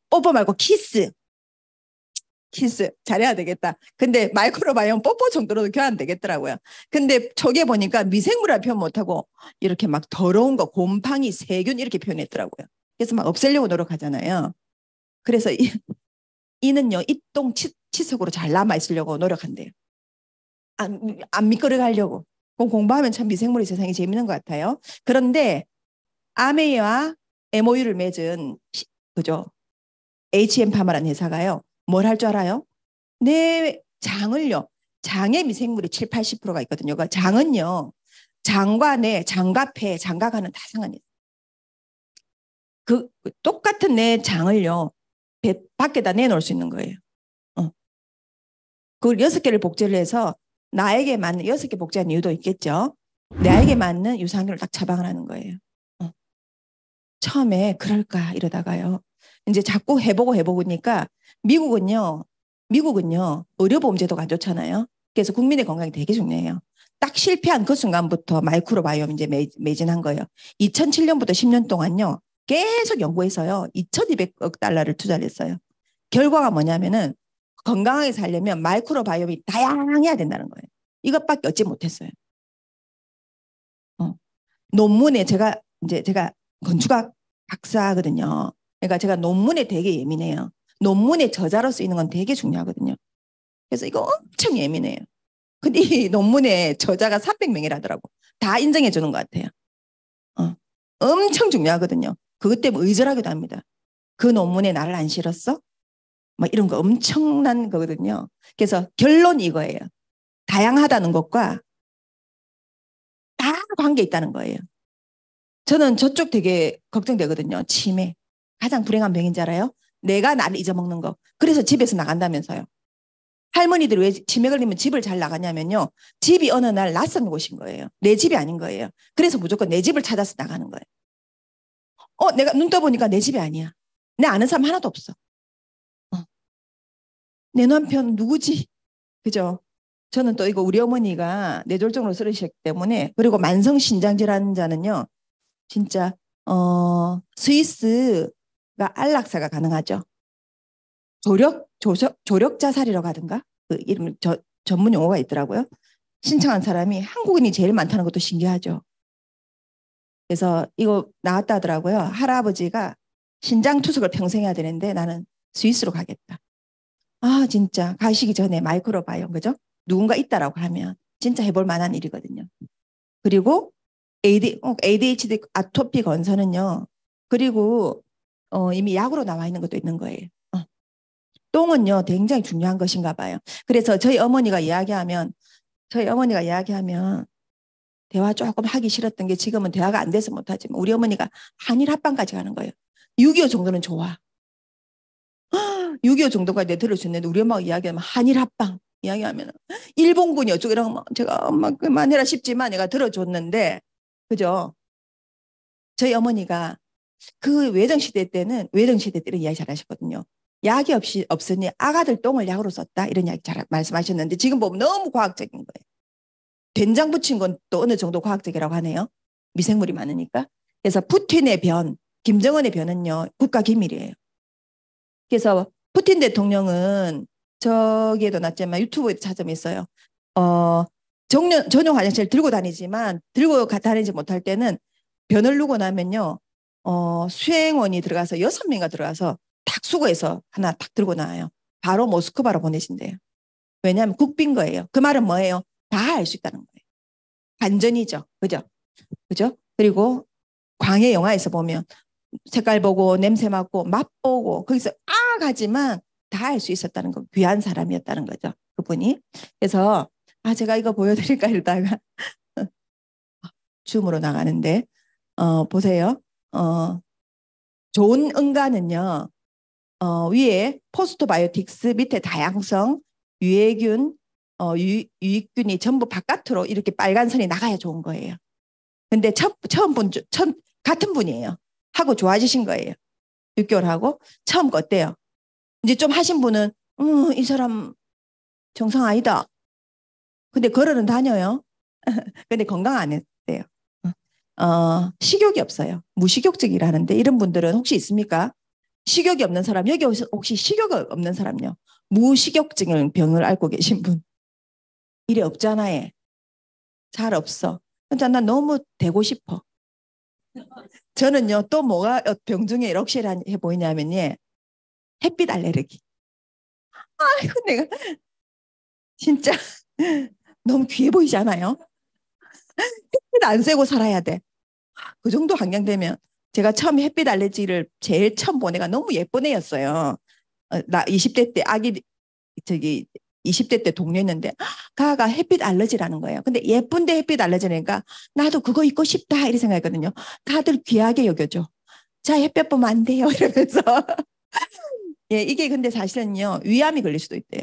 뽀뽀 말고 키스 잘해야 되겠다. 근데 마이크로바이옴 뽀뽀 정도로도 교환 되겠더라고요. 근데 저게 보니까 미생물을 표현 못하고 이렇게 막 더러운 거, 곰팡이, 세균 이렇게 표현했더라고요. 그래서 막 없애려고 노력하잖아요. 그래서 이는요, 이똥 치석으로 잘 남아있으려고 노력한대요. 안 미끄러가려고. 공부하면 참 미생물의 세상이 재밌는 것 같아요. 그런데 아메이와 MOU를 맺은 그죠? HM파마라는 회사가요. 뭘 할 줄 알아요? 내 장을요. 장의 미생물이 7, 80%가 있거든요. 그러니까 장은요. 장과 내, 장과 폐, 장과가는 다 상관이 있어요. 똑같은 내 장을요. 밖에다 내놓을 수 있는 거예요. 그걸 6개를 복제를 해서 나에게 맞는 6개 복제한 이유도 있겠죠. 나에게 맞는 유산균을 딱 처방을 하는 거예요. 처음에 그럴까 이러다가요. 이제 자꾸 해보니까 미국은요 의료보험 제도가 안 좋잖아요. 그래서 국민의 건강이 되게 중요해요. 딱 실패한 그 순간부터 마이크로바이옴 이제 매진한 거예요. 2007년부터 10년 동안요 계속 연구해서요 2,200억 달러를 투자를 했어요. 결과가 뭐냐면은 건강하게 살려면 마이크로바이옴이 다양해야 된다는 거예요. 이것밖에 얻지 못했어요. 논문에 제가 건축학 박사거든요. 그러니까 제가 논문에 되게 예민해요. 논문의 저자로 쓰이는 건 되게 중요하거든요. 그래서 이거 엄청 예민해요. 근데 이 논문의 저자가 300명이라더라고. 다 인정해 주는 것 같아요. 엄청 중요하거든요. 그것 때문에 의절하기도 합니다. 그 논문에 나를 안 실었어? 막 이런 거 엄청난 거거든요. 그래서 결론이 이거예요. 다양하다는 것과 다 관계 있다는 거예요. 저는 저쪽 되게 걱정되거든요. 치매. 가장 불행한 병인지 알아요? 내가 나를 잊어먹는 거. 그래서 집에서 나간다면서요. 할머니들이 왜 치매 걸리면 집을 잘 나가냐면요. 집이 어느 날 낯선 곳인 거예요. 내 집이 아닌 거예요. 그래서 무조건 내 집을 찾아서 나가는 거예요. 내가 눈 떠보니까 내 집이 아니야. 내 아는 사람 하나도 없어. 내 남편 누구지? 그죠? 저는 또 이거 우리 어머니가 뇌졸중으로 쓰러지셨기 때문에 그리고 만성신장질환자는요. 진짜 스위스가 안락사가 가능하죠. 조력자살이라고 하던가 그 이름 전문 용어가 있더라고요. 신청한 사람이 한국인이 제일 많다는 것도 신기하죠. 그래서 이거 나왔다 하더라고요. 할아버지가 신장 투석을 평생 해야 되는데 나는 스위스로 가겠다. 아 진짜 가시기 전에 마이크로바이옴 그죠? 누군가 있다라고 하면 진짜 해볼 만한 일이거든요. 그리고 ADHD 아토피 건선은요. 그리고 이미 약으로 나와 있는 것도 있는 거예요. 똥은요 굉장히 중요한 것인가 봐요. 그래서 저희 어머니가 이야기하면 대화 조금 하기 싫었던 게 지금은 대화가 안 돼서 못하지만 우리 어머니가 한일 합방까지 가는 거예요. 6.25 정도는 좋아. 6.25 정도까지 내 들어줬는데 우리 엄마가 이야기하면 한일 합방 이야기하면 일본군이 어쩌고 이런 거 제가 엄마 그만해라 싶지만 내가 들어줬는데 그죠? 저희 어머니가 그 외정시대 때는 이야기 잘하셨거든요. 약이 없으니 아가들 똥을 약으로 썼다 이런 이야기 잘 말씀하셨는데 지금 보면 너무 과학적인 거예요. 된장 부친 건 또 어느 정도 과학적이라고 하네요. 미생물이 많으니까. 그래서 푸틴의 변, 김정은의 변은요 국가 기밀이에요. 그래서 푸틴 대통령은 저기에도 났지만 유튜브에 찾으면 있어요. 전용 화장실 들고 다니지만 들고 다니지 못할 때는 변을 누고 나면요. 수행원이 들어가서 6명이 들어가서 탁 수거해서 하나 탁 들고 나와요. 바로 모스크바로 보내신대요. 왜냐하면 국빈 거예요. 그 말은 뭐예요? 다 알 수 있다는 거예요. 반전이죠. 그죠? 그죠? 그리고 광해 영화에서 보면 색깔 보고 냄새 맡고 맛 보고 거기서 가지만 다 알 수 있었다는 거. 귀한 사람이었다는 거죠. 그분이. 그래서 제가 이거 보여드릴까 이러다가 줌으로 나가는데 보세요. 좋은 응가는요. 위에 포스트바이오틱스 밑에 다양성 유해균 유익균이 전부 바깥으로 이렇게 빨간 선이 나가야 좋은 거예요. 근데 처음 같은 분이에요. 하고 좋아지신 거예요. 6개월 하고 처음 거 어때요? 이제 좀 하신 분은 이 사람 정상 아니다. 근데 걸어는 다녀요. 근데 건강 안 했대요. 식욕이 없어요. 무식욕증이라는데 이런 분들은 혹시 있습니까? 식욕이 없는 사람 여기 혹시 식욕 없는 사람요? 무식욕증을 병을 앓고 계신 분 이래 없잖아요. 잘 없어. 근데 난 너무 되고 싶어. 저는요 또 뭐가 병 중에 럭셔리해 보이냐면요 햇빛 알레르기. 아이고 내가 진짜 너무 귀해 보이지 않아요? 햇빛 안 쐬고 살아야 돼. 그 정도 환경 되면 제가 처음 햇빛 알레르기를 제일 처음 본 애가 너무 예쁜 애였어요. 나 20대 때 저기 20대 때 동료였는데 가가 햇빛 알러지라는 거예요. 근데 예쁜데 햇빛 알러지니까 나도 그거 입고 싶다 이렇게 생각했거든요. 다들 귀하게 여겨줘. 자 햇볕 보면 안 돼요 이러면서 예 이게 근데 사실은요 위암이 걸릴 수도 있대요.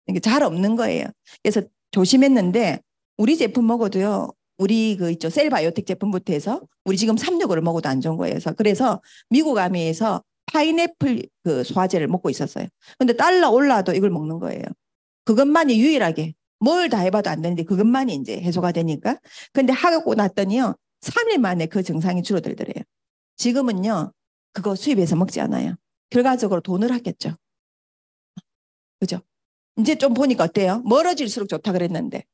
이게 잘 없는 거예요. 그래서 조심했는데 우리 제품 먹어도요. 우리 그 있죠 셀바이오텍 제품부터 해서 우리 지금 365를 먹어도 안 좋은 거예요. 그래서 미국 아미에서 파인애플 그 소화제를 먹고 있었어요. 근데 달러 올라도 이걸 먹는 거예요. 그것만이 유일하게 뭘 다 해봐도 안 되는데 그것만이 이제 해소가 되니까. 근데 하고 났더니요 3일 만에 그 증상이 줄어들더래요. 지금은요 그거 수입해서 먹지 않아요. 결과적으로 돈을 아꼈죠. 그죠? 이제 좀 보니까 어때요? 멀어질수록 좋다 그랬는데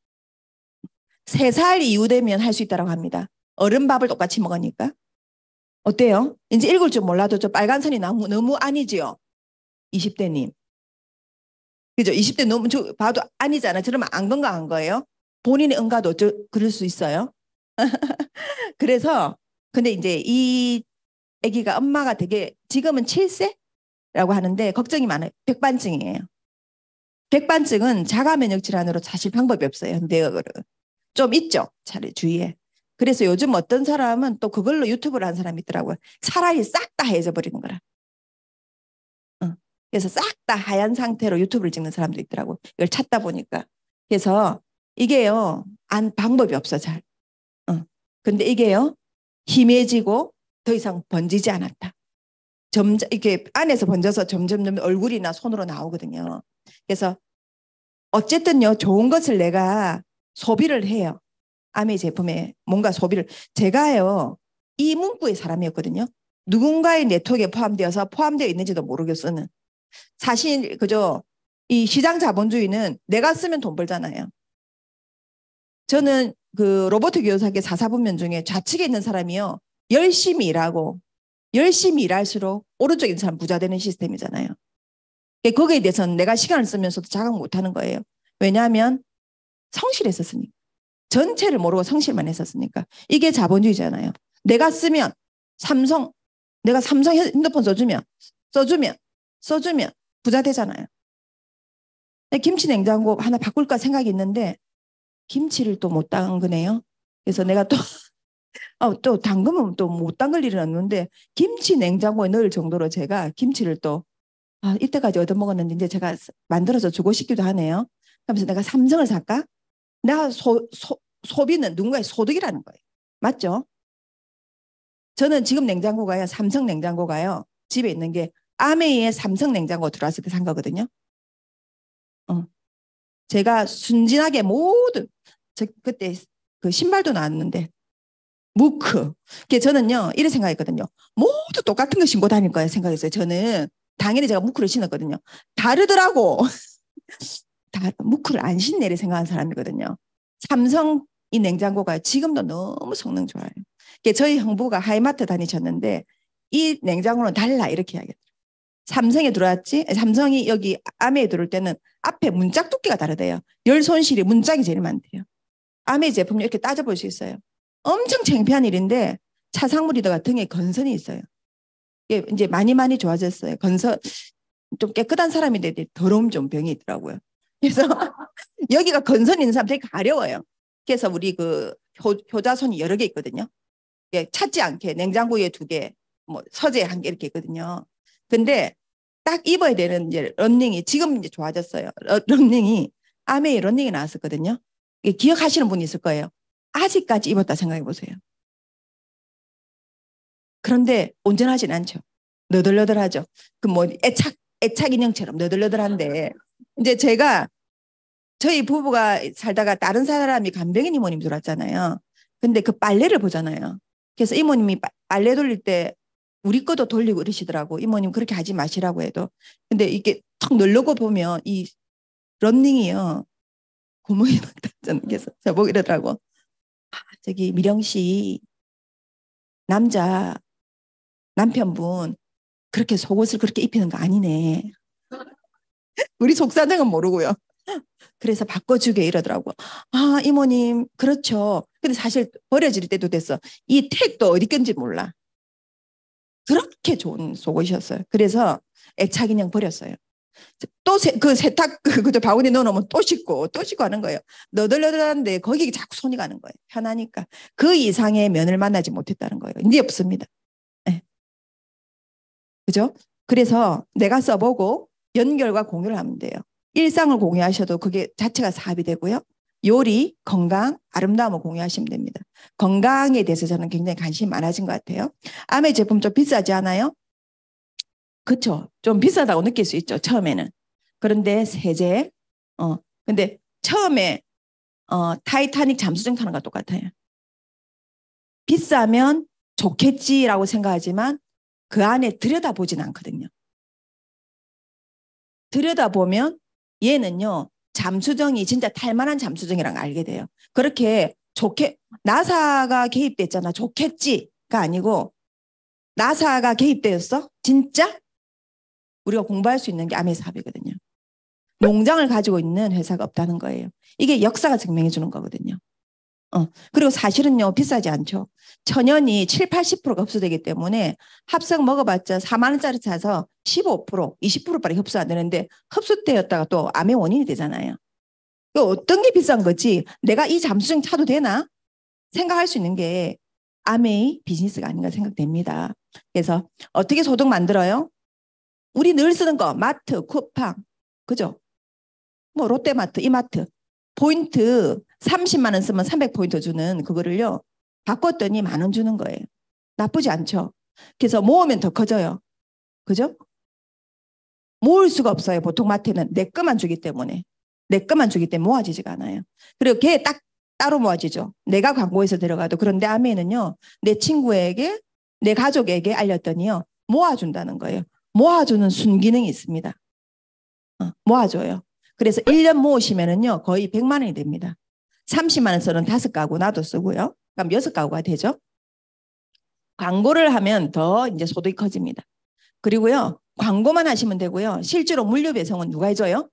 3살 이후 되면 할 수 있다고 합니다. 어른 밥을 똑같이 먹으니까. 어때요? 이제 읽을 줄 몰라도 저 빨간 선이 너무 아니지요? 20대님. 그죠? 20대 너무 봐도 아니잖아. 저러면 안 건강한 거예요. 본인의 응가도 그럴 수 있어요. 그래서 근데 이제 이 아기가 엄마가 되게 지금은 7세라고 하는데 걱정이 많아요. 백반증이에요. 백반증은 자가 면역 질환으로 사실 방법이 없어요. 현대의학으로. 좀 있죠. 차라리 주위에. 그래서 요즘 어떤 사람은 또 그걸로 유튜브를 하는 사람이 있더라고요. 차라리 싹 다 해져 버리는 거라. 그래서 싹 다 하얀 상태로 유튜브를 찍는 사람도 있더라고요. 이걸 찾다 보니까. 그래서 이게요. 방법이 없어 잘. 근데 이게요. 희미해지고 더 이상 번지지 않았다. 점점 이렇게 안에서 번져서 점점 얼굴이나 손으로 나오거든요. 그래서 어쨌든요. 좋은 것을 내가 소비를 해요. 아메 제품에 뭔가 소비를. 제가요. 이 문구의 사람이었거든요. 누군가의 네트워크에 포함되어 있는지도 모르겠어는. 사실 그죠. 이 시장 자본주의는 내가 쓰면 돈 벌잖아요. 저는 그 로버트 기요사키 사사분면 중에 좌측에 있는 사람이요. 열심히 일하고 열심히 일할수록 오른쪽에 있는 사람 부자 되는 시스템이잖아요. 거기에 대해서는 내가 시간을 쓰면서도 자각 못하는 거예요. 왜냐하면 성실했었으니까. 전체를 모르고 성실만 했었으니까. 이게 자본주의잖아요. 내가 쓰면 내가 삼성 핸드폰 써주면 부자 되잖아요. 김치 냉장고 하나 바꿀까 생각이 있는데 김치를 또 못 담그네요. 그래서 내가 또 담그면 또 못 담글 일은 없는데 김치 냉장고에 넣을 정도로 제가 김치를 또 이때까지 얻어먹었는데 이제 제가 만들어서 주고 싶기도 하네요. 그러면서 내가 삼성을 살까? 내가 소비는 누군가의 소득이라는 거예요. 맞죠? 저는 지금 냉장고가요. 삼성 냉장고가요. 집에 있는 게 아메이의 삼성 냉장고 들어왔을 때 산 거거든요. 제가 순진하게 그때 그 신발도 나왔는데 무크. 저는요 이런 생각했거든요. 모두 똑같은 거 신고 다닐 거야 생각했어요. 저는 당연히 제가 무크를 신었거든요. 다르더라고. 무크를 안 신네 이렇게 생각하는 사람이거든요. 삼성 이 냉장고가 지금도 너무 성능 좋아요. 저희 형부가 하이마트 다니셨는데 이 냉장고는 달라 이렇게 이야기해요. 삼성에 들어왔지. 삼성이 여기 아메에 들어올 때는 앞에 문짝 두께가 다르대요. 열 손실이 문짝이 제일 많대요. 아메 제품 이렇게 따져볼 수 있어요. 엄청 창피한 일인데 차상물이다가 등에 건선이 있어요. 이게 이제 많이 좋아졌어요. 건선 좀 깨끗한 사람인데 더러움 좀 병이 있더라고요. 그래서 여기가 건선 있는 사람 되게 가려워요. 그래서 우리 그 효자손이 여러 개 있거든요. 찾지 않게 냉장고에 2개, 뭐 서재 1개 이렇게 있거든요. 근데 딱 입어야 되는 이제 런닝이 지금 이제 좋아졌어요. 런닝이 아메이 런닝이 나왔었거든요. 기억하시는 분이 있을 거예요. 아직까지 입었다 생각해 보세요. 그런데 온전하진 않죠. 너덜너덜하죠. 그 뭐 애착 인형처럼 너덜너덜한데 이제 저희 부부가 살다가 다른 사람이 간병인 이모님 들어왔잖아요. 근데 그 빨래를 보잖아요. 그래서 이모님이 빨래 돌릴 때 우리 것도 돌리고 이러시더라고. 이모님 그렇게 하지 마시라고 해도. 근데 이게 턱 누르고 보면 이 런닝이요. 구멍이 막 닿잖아요. 그래서 저보고 이러더라고. 저기 미령 씨 남편분 그렇게 속옷을 그렇게 입히는 거 아니네. 우리 속사정은 모르고요. 그래서 바꿔주게 이러더라고. 이모님 그렇죠. 근데 사실 버려질 때도 됐어. 이 택도 어디 건지 몰라. 그렇게 좋은 속옷이었어요. 그래서 애착 인형 버렸어요. 또 그 세탁 그저 바구니 넣어놓으면 또 씻고 하는 거예요. 너덜너덜한데 거기 자꾸 손이 가는 거예요. 편하니까. 그 이상의 면을 만나지 못했다는 거예요. 이제 없습니다. 네. 그죠? 그래서 내가 써보고 연결과 공유를 하면 돼요. 일상을 공유하셔도 그게 자체가 사업이 되고요. 요리, 건강, 아름다움을 공유하시면 됩니다. 건강에 대해서 저는 굉장히 관심이 많아진 것 같아요. 아메 제품 좀 비싸지 않아요? 그렇죠. 좀 비싸다고 느낄 수 있죠. 처음에는. 그런데 세제, 근데 처음에 타이타닉 잠수정 타는 거 똑같아요. 비싸면 좋겠지라고 생각하지만 그 안에 들여다보진 않거든요. 들여다보면 얘는요. 잠수정이 진짜 탈만한 잠수정이란 걸 알게 돼요. 그렇게 좋게 나사가 개입됐잖아. 좋겠지가 아니고 나사가 개입되었어? 진짜? 우리가 공부할 수 있는 게 아메 사업이거든요. 농장을 가지고 있는 회사가 없다는 거예요. 이게 역사가 증명해 주는 거거든요. 그리고 사실은요, 비싸지 않죠. 천연이 7, 80%가 흡수되기 때문에 합성 먹어봤자 4만 원짜리 사서 15%, 20%밖에 흡수 안 되는데 흡수되었다가 또 암의 원인이 되잖아요. 어떤 게 비싼 거지? 내가 이 잠수정 차도 되나? 생각할 수 있는 게 암의 비즈니스가 아닌가 생각됩니다. 그래서 어떻게 소득 만들어요? 우리 늘 쓰는 거 마트, 쿠팡, 그죠? 뭐 롯데마트, 이마트 포인트 30만 원 쓰면 300포인트 주는 그거를요. 바꿨더니 10,000원 주는 거예요. 나쁘지 않죠. 그래서 모으면 더 커져요. 그죠? 모을 수가 없어요. 보통 마트는 내 것만 주기 때문에. 내 것만 주기 때문에 모아지지가 않아요. 그리고 걔 딱 따로 모아지죠. 내가 광고에서 들어가도. 그런데 아메는요. 내 친구에게 내 가족에게 알렸더니요. 모아준다는 거예요. 모아주는 순기능이 있습니다. 모아줘요. 그래서 1년 모으시면은요. 거의 100만 원이 됩니다. 30만 원 쓰는 5가구 나도 쓰고요. 그럼 6가구가 되죠. 광고를 하면 더 이제 소득이 커집니다. 그리고요. 광고만 하시면 되고요. 실제로 물류 배송은 누가 해줘요?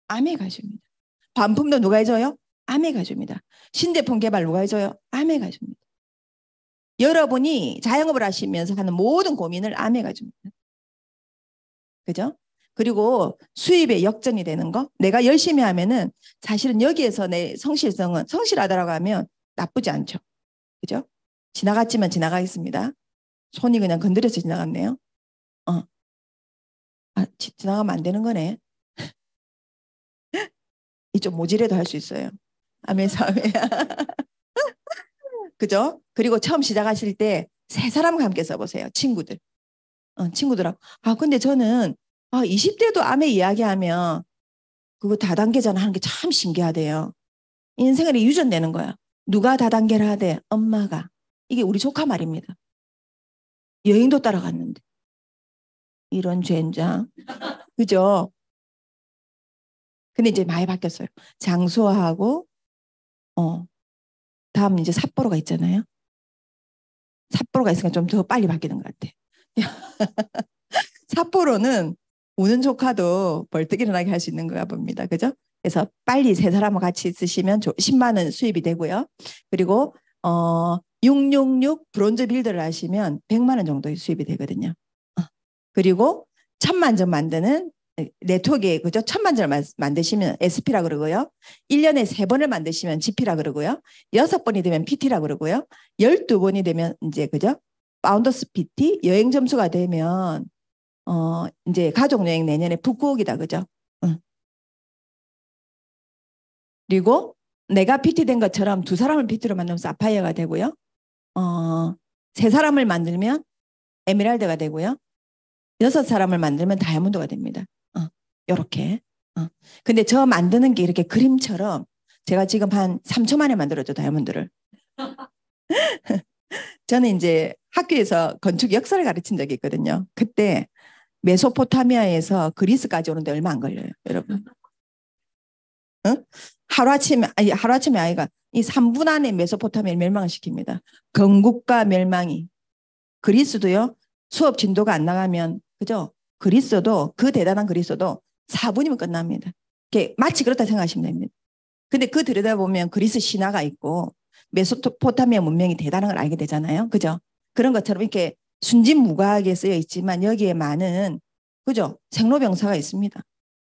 아메가 해줍니다. 반품도 누가 해줘요? 아메가 해줍니다. 신제품 개발 누가 해줘요? 아메가 해줍니다. 여러분이 자영업을 하시면서 하는 모든 고민을 아메가 해줍니다. 그죠? 그리고 수입에 역전이 되는 거. 내가 열심히 하면은 사실은 여기에서 내 성실성은 성실하다라고 하면 나쁘지 않죠. 그죠? 지나갔지만 지나가겠습니다. 손이 그냥 건드려서 지나갔네요. 지나가면 안 되는 거네. 이쪽 모질해도 할 수 있어요. 아멘 사회. 그죠? 그리고 처음 시작하실 때 세 사람과 함께 써보세요. 친구들. 친구들하고. 근데 저는 20대도 암에 이야기하면 그거 다단계잖아 하는 게 참 신기하대요. 인생을 유전되는 거야. 누가 다단계를 하대? 엄마가. 이게 우리 조카 말입니다. 여행도 따라갔는데. 이런 젠장. 그죠? 근데 이제 많이 바뀌었어요. 장수하고 다음 이제 삿포로가 있잖아요. 삿포로가 있으니까 좀 더 빨리 바뀌는 것 같아. 삿포로는 우는 조카도 벌떡 일어나게 할 수 있는 거가 봅니다. 그죠? 그래서 빨리 세 사람과 같이 쓰시면 10만 원 수입이 되고요. 그리고 666 브론즈 빌더를 하시면 100만 원 정도의 수입이 되거든요. 그리고 1000만점 만드는 네트워크에 그죠? 1000만점을 만드시면 SP라 그러고요. 1년에 3번을 만드시면 GP라 그러고요. 6번이 되면 PT라 그러고요. 12번이 되면 이제 그죠? 파운더스 PT 여행 점수가 되면 이제 가족 여행 내년에 북구옥이다 그죠? 그리고 내가 PT 된 것처럼 2사람을 PT로 만들면 사파이어가 되고요. 3사람을 만들면 에메랄드가 되고요. 6사람을 만들면 다이아몬드가 됩니다. 요렇게. 근데 저 만드는 게 이렇게 그림처럼 제가 지금 한 3초 만에 만들었죠, 다이아몬드를. 저는 이제 학교에서 건축 역사를 가르친 적이 있거든요. 그때 메소포타미아에서 그리스까지 오는데 얼마 안 걸려요, 여러분. 하루아침에 아이가 이 3분 안에 메소포타미아를 멸망을 시킵니다. 건국과 멸망이. 그리스도요, 수업 진도가 안 나가면, 그죠? 그리스도, 그 대단한 그리스도 4분이면 끝납니다. 마치 그렇다 생각하시면 됩니다. 근데 그 들여다보면 그리스 신화가 있고 메소포타미아 문명이 대단한 걸 알게 되잖아요. 그죠? 그런 것처럼 이렇게 순진무구하게 쓰여 있지만 여기에 많은, 그죠? 생로병사가 있습니다.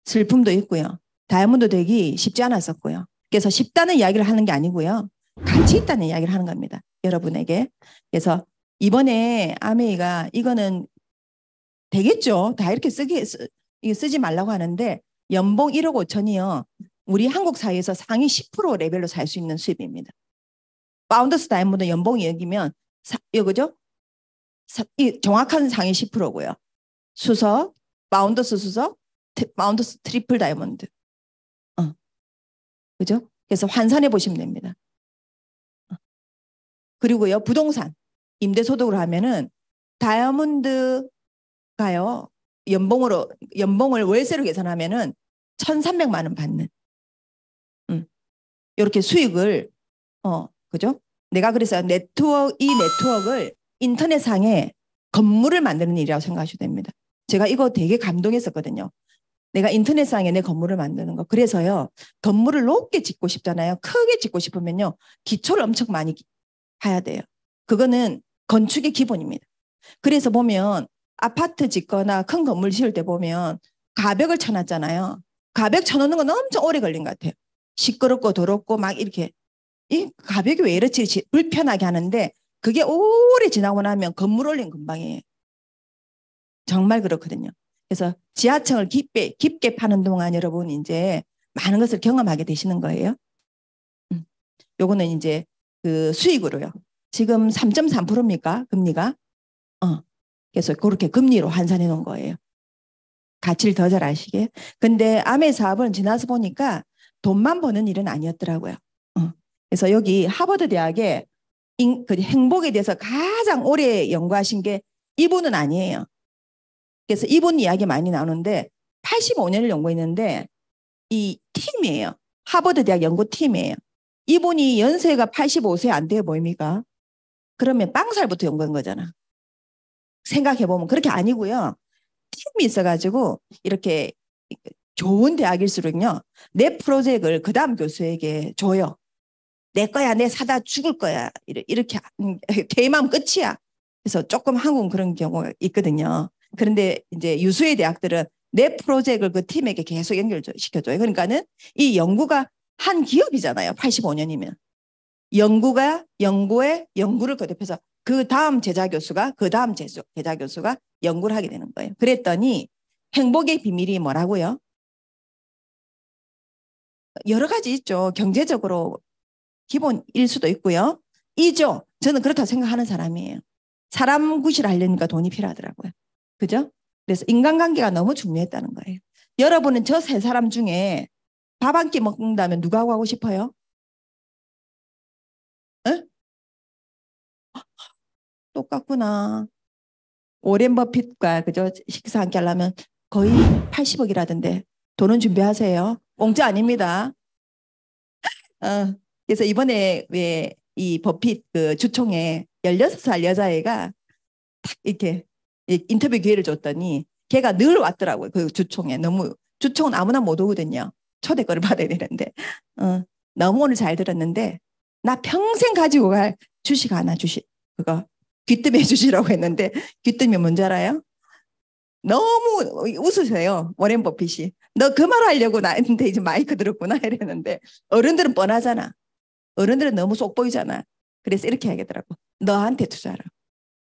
슬픔도 있고요. 다이아몬드 되기 쉽지 않았었고요. 그래서 쉽다는 이야기를 하는 게 아니고요. 가치 있다는 이야기를 하는 겁니다. 여러분에게. 그래서 이번에 아메이가 이거는 되겠죠. 다 이렇게 쓰지 말라고 하는데 연봉 1억 5천이요. 우리 한국 사회에서 상위 10% 레벨로 살 수 있는 수입입니다. 파운더스 다이아몬드 연봉이 여기면 이거죠? 정확한 상위 10%고요. 수석, 파운더스 수석, 파운더스 트리플 다이아몬드. 그죠? 그래서 환산해 보시면 됩니다. 그리고요, 부동산, 임대소득으로 하면은 다이아몬드가요, 연봉을 월세로 계산하면은 1,300만 원 받는. 이렇게 수익을 그죠? 내가 그래서 이 네트워크를 인터넷상에 건물을 만드는 일이라고 생각하셔도 됩니다. 제가 이거 되게 감동했었거든요. 내가 인터넷상에 내 건물을 만드는 거. 그래서요, 건물을 높게 짓고 싶잖아요. 크게 짓고 싶으면요, 기초를 엄청 많이 봐야 돼요. 그거는 건축의 기본입니다. 그래서 보면 아파트 짓거나 큰 건물 지을 때 보면 가벽을 쳐놨잖아요. 가벽 쳐놓는 건 엄청 오래 걸린 것 같아요. 시끄럽고 더럽고 막 이렇게. 이 가벽이 왜 이렇지 불편하게 하는데 그게 오래 지나고 나면 건물 올린 금방이에요. 정말 그렇거든요. 그래서 지하층을 깊게 파는 동안 여러분 이제 많은 것을 경험하게 되시는 거예요. 요거는 이제 그 수익으로요. 지금 3.3%입니까? 금리가? 그래서 그렇게 금리로 환산해 놓은 거예요. 가치를 더 잘 아시게. 근데 아메 사업은 지나서 보니까 돈만 버는 일은 아니었더라고요. 그래서 여기 하버드 대학에 그 행복에 대해서 가장 오래 연구하신 게 이분은 아니에요. 그래서 이분 이야기 많이 나오는데 85년을 연구했는데 이 팀이에요. 하버드 대학 연구팀이에요. 이분이 연세가 85세 안 돼 보입니까? 그러면 빵살부터 연구한 거잖아. 생각해보면 그렇게 아니고요. 팀이 있어가지고 이렇게 좋은 대학일수록요. 내 프로젝트를 그 다음 교수에게 줘요. 내 거야, 내 사다 죽을 거야. 이렇게 대의만 끝이야. 그래서 조금 한국은 그런 경우가 있거든요. 그런데 이제 유수의 대학들은 내 프로젝트를 그 팀에게 계속 연결시켜줘요. 그러니까는 이 연구가 한 기업이잖아요. 85년이면. 연구의 연구를 거듭해서 그 다음 제자 교수가 연구를 하게 되는 거예요. 그랬더니 행복의 비밀이 뭐라고요? 여러 가지 있죠. 경제적으로 기본일 수도 있고요. 이죠. 저는 그렇다고 생각하는 사람이에요. 사람 구실하려니까 돈이 필요하더라고요. 그죠? 그래서 인간관계가 너무 중요했다는 거예요. 여러분은 저 세 사람 중에 밥 한 끼 먹는다면 누구하고 하고 싶어요? 에? 똑같구나. 오렌 버핏과 그죠? 식사 함께 하려면 거의 80억이라던데 돈은 준비하세요. 공짜 아닙니다. 그래서 이번에 왜 이 버핏 그 주총에 16살 여자애가 딱 이렇게 인터뷰 기회를 줬더니 걔가 늘 왔더라고요. 그 주총에. 너무 주총은 아무나 못 오거든요. 초대권을 받아야 되는데. 너무 오늘 잘 들었는데 나 평생 가지고 갈 주식 하나 그거 귀뜸해 주시라고 했는데 귀뜸이 뭔지 알아요? 너무 웃으세요. 워렌 버핏이. 너 그 말 하려고 나한테 이제 마이크 들었구나 이랬는데 어른들은 뻔하잖아. 어른들은 너무 속 보이잖아. 그래서 이렇게 하겠더라고. 너한테 투자하라.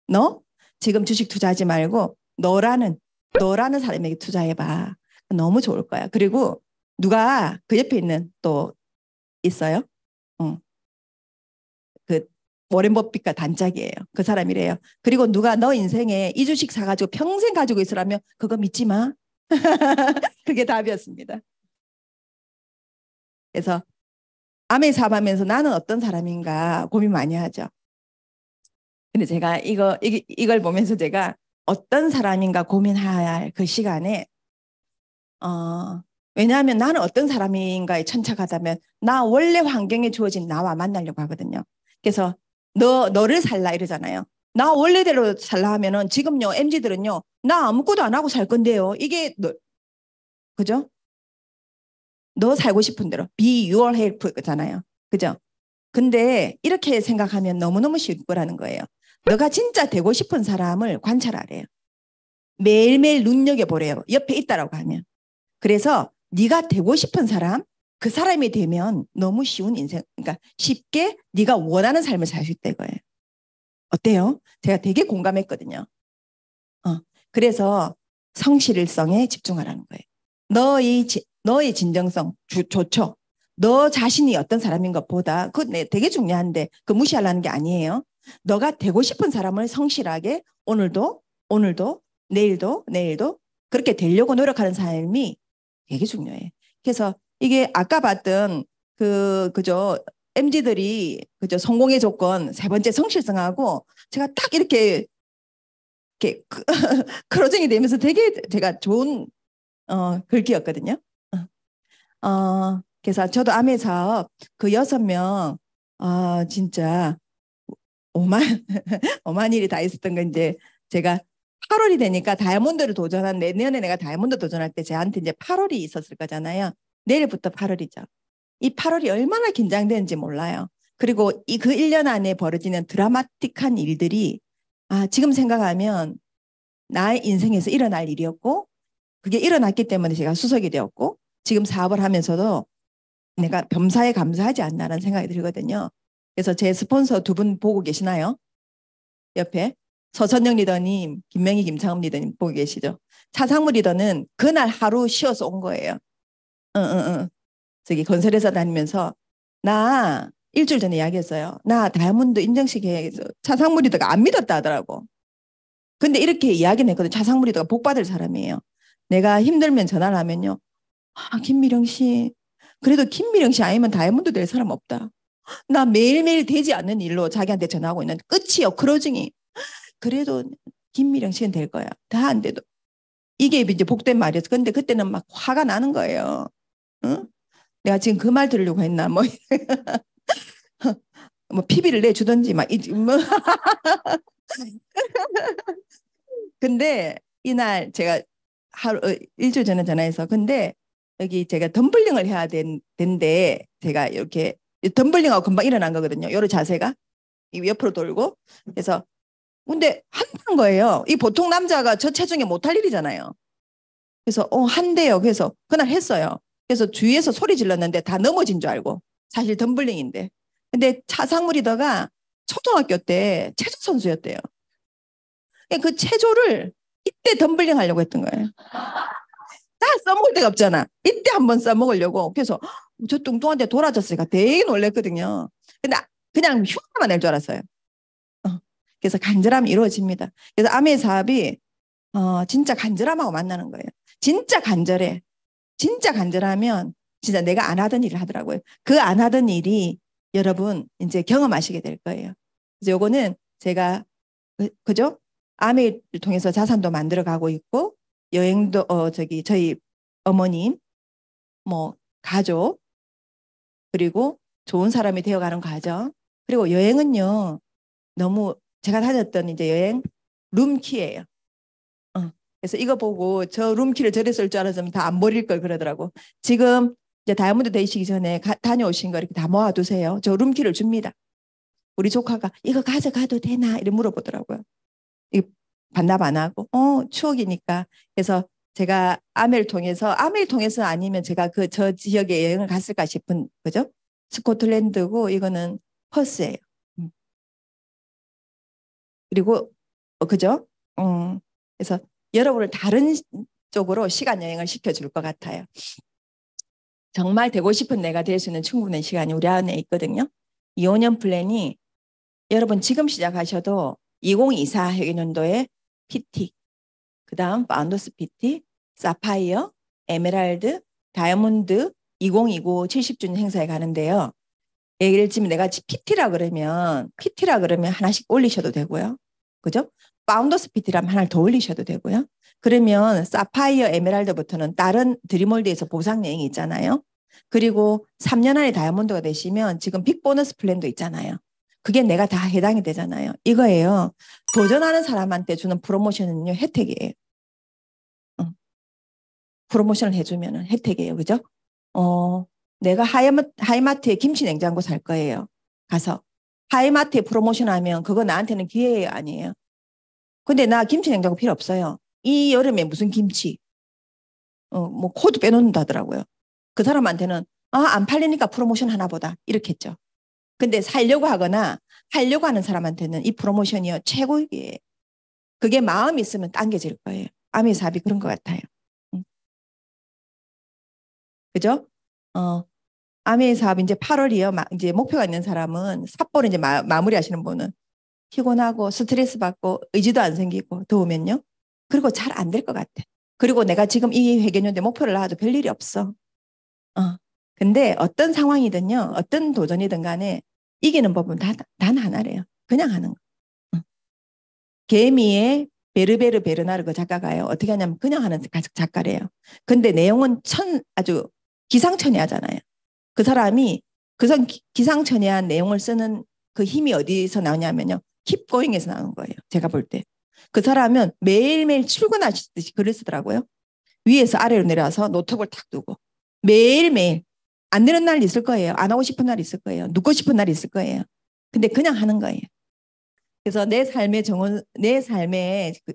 너 지금 주식 투자하지 말고 너라는 사람에게 투자해봐. 너무 좋을 거야. 그리고 누가 그 옆에 있는 또 있어요. 그 워렌 버핏과 단짝이에요. 그 사람이래요. 그리고 누가 너 인생에 이 주식 사가지고 평생 가지고 있으라면 그거 믿지 마. 그게 답이었습니다. 그래서 암에 사업하면서 나는 어떤 사람인가 고민 많이 하죠. 근데 제가 이걸 보면서 제가 어떤 사람인가 고민할 그 시간에 왜냐하면 나는 어떤 사람인가에 천착하다면 나 원래 환경에 주어진 나와 만나려고 하거든요. 그래서 너를 살라 이러잖아요. 나 원래대로 살라 하면은 지금요 MZ들은요 나 아무것도 안 하고 살 건데요. 이게 그죠? 너 살고 싶은 대로 be your help잖아요. 그죠? 근데 이렇게 생각하면 너무너무 쉬울 거라는 거예요. 너가 진짜 되고 싶은 사람을 관찰하래요. 매일매일 눈여겨보래요. 옆에 있다라고 하면. 그래서 네가 되고 싶은 사람, 그 사람이 되면 너무 쉬운 인생, 그러니까 쉽게 네가 원하는 삶을 살 수 있다 이거예요. 어때요? 제가 되게 공감했거든요. 그래서 성실일성에 집중하라는 거예요. 너의 진정성 좋죠. 너 자신이 어떤 사람인 것보다 그거 되게 중요한데 그 무시하려는 게 아니에요. 너가 되고 싶은 사람을 성실하게 오늘도 내일도 그렇게 되려고 노력하는 삶이 되게 중요해. 그래서 이게 아까 봤던 그죠 MZ들이 그죠 성공의 조건 세 번째 성실성하고 제가 딱 이렇게 크로징이 되면서 되게 제가 좋은 글귀였거든요. 어, 그래서 저도 아메 사업 그 6명 진짜 오만 오만 일이 다 있었던 건 이제 제가 8월이 되니까 다이아몬드를 도전한 내년에 내가 다이아몬드 도전할 때 저한테 이제 8월이 있었을 거잖아요. 내일부터 8월이죠. 이 8월이 얼마나 긴장되는지 몰라요. 그리고 그 1년 안에 벌어지는 드라마틱한 일들이 지금 생각하면 나의 인생에서 일어날 일이었고 그게 일어났기 때문에 제가 수석이 되었고 지금 사업을 하면서도 내가 범사에 감사하지 않나라는 생각이 들거든요. 그래서 제 스폰서 2분 보고 계시나요? 옆에 서선영 리더님, 김명희, 김창흠 리더님 보고 계시죠? 차상무 리더는 그날 하루 쉬어서 온 거예요. 응, 응, 응. 저기 건설회사 다니면서 나 일주일 전에 이야기했어요. 나 다이아몬드 인정식에 차상무 리더가 안 믿었다 하더라고. 근데 이렇게 이야기는 했거든. 차상무 리더가 복 받을 사람이에요. 내가 힘들면 전화를 하면요. 김미령 씨. 그래도 김미령 씨 아니면 다이아몬드 될 사람 없다. 나 매일매일 되지 않는 일로 자기한테 전화하고 있는 끝이요. 크로징이. 그래도 김미령 씨는 될 거야. 다 안 돼도. 이게 이제 복된 말이었어. 근데 그때는 막 화가 나는 거예요. 응? 내가 지금 그 말 들으려고 했나? 뭐 PB를 내주든지 뭐. 근데 이날 제가 일주일 전에 전화해서 근데 여기 제가 덤블링을 해야 된대 제가 이렇게 덤블링하고 금방 일어난 거거든요. 요런 자세가 이 옆으로 돌고 그래서 근데 한다는 거예요. 이 보통 남자가 저 체중에 못할 일이잖아요. 그래서 한대요. 그래서 그날 했어요. 그래서 주위에서 소리 질렀는데 다 넘어진 줄 알고 사실 덤블링인데 근데 차상무 리더가 초등학교 때 체조 선수였대요. 그 체조를 이때 덤블링 하려고 했던 거예요. 다 써먹을 데가 없잖아. 이때 한번 써먹으려고. 그래서 저 뚱뚱한데 돌아졌으니까 되게 놀랬거든요. 근데 그냥 흉내만 낼 줄 알았어요. 그래서 간절함이 이루어집니다. 그래서 아메 사업이 진짜 간절함하고 만나는 거예요. 진짜 간절해. 진짜 간절하면 진짜 내가 안 하던 일을 하더라고요. 그 안 하던 일이 여러분 이제 경험하시게 될 거예요. 그래서 요거는 제가 그죠? 아메를 통해서 자산도 만들어 가고 있고 여행도 저희 어머님 뭐 가족 그리고 좋은 사람이 되어가는 과정 그리고 여행은요 너무 제가 다녔던 이제 여행 룸키예요. 그래서 이거 보고 저 룸키를 저래 쓸 줄 알았으면 다 안 버릴 걸 그러더라고. 지금 이제 다이아몬드 되시기 전에 다녀오신 거 이렇게 다 모아두세요. 저 룸키를 줍니다. 우리 조카가 이거 가져가도 되나 이렇게 물어보더라고요. 이 반납 안 하고 추억이니까 그래서 제가 아메를 통해서 아니면 제가 그 저 지역에 여행을 갔을까 싶은 그죠? 스코틀랜드고 이거는 퍼스예요. 그리고 그죠? 그래서 여러분을 다른 쪽으로 시간 여행을 시켜줄 것 같아요. 정말 되고 싶은 내가 될 수 있는 충분한 시간이 우리 안에 있거든요. 2~5년 플랜이 여러분 지금 시작하셔도 2024 회계년도에 PT, 그 다음 파운더스 PT, 사파이어, 에메랄드, 다이아몬드 2029 70주년 행사에 가는데요. 예를 들면 내가 PT라 그러면 하나씩 올리셔도 되고요. 그죠? 파운더스 PT라면 하나를 더 올리셔도 되고요. 그러면 사파이어, 에메랄드부터는 다른 드림월드에서 보상 여행이 있잖아요. 그리고 3년 안에 다이아몬드가 되시면 지금 빅 보너스 플랜도 있잖아요. 그게 내가 다 해당이 되잖아요. 이거예요. 도전하는 사람한테 주는 프로모션은요, 혜택이에요. 프로모션을 해주면 혜택이에요. 그죠? 내가 하이마트에 김치 냉장고 살 거예요. 가서. 하이마트에 프로모션 하면 그거 나한테는 기회 아니에요. 근데 나 김치 냉장고 필요 없어요. 이 여름에 무슨 김치? 뭐 코드 빼놓는다더라고요. 그 사람한테는 안 팔리니까 프로모션 하나 보다. 이렇게 했죠. 근데 살려고 하거나 하려고 하는 사람한테는 이 프로모션이요. 최고이에요. 그게 마음이 있으면 당겨질 거예요. 아미 사업이 그런 것 같아요. 그죠? 아미 사업 이제 8월이요. 이제 목표가 있는 사람은 삿포로 이제 마무리 하시는 분은 피곤하고 스트레스 받고 의지도 안 생기고 더우면요. 그리고 잘 안 될 것 같아. 그리고 내가 지금 이 회계년도에 목표를 놔도 별일이 없어. 근데 어떤 상황이든요. 어떤 도전이든 간에 이기는 법은 단 하나래요. 그냥 하는 거. 개미의 베르베르 베르나르 그 작가가요. 어떻게 하냐면 그냥 하는 작가래요. 근데 내용은 아주 기상천외하잖아요. 그 사람이 그선 기상천외한 내용을 쓰는 그 힘이 어디서 나오냐면요. 킵고잉에서 나오는 거예요. 제가 볼 때. 그 사람은 매일매일 출근하시듯이 글을 쓰더라고요. 위에서 아래로 내려와서 노트북을 탁 두고 매일매일 안 되는 날 있을 거예요. 안 하고 싶은 날 있을 거예요. 눕고 싶은 날 있을 거예요. 근데 그냥 하는 거예요. 그래서 내 삶의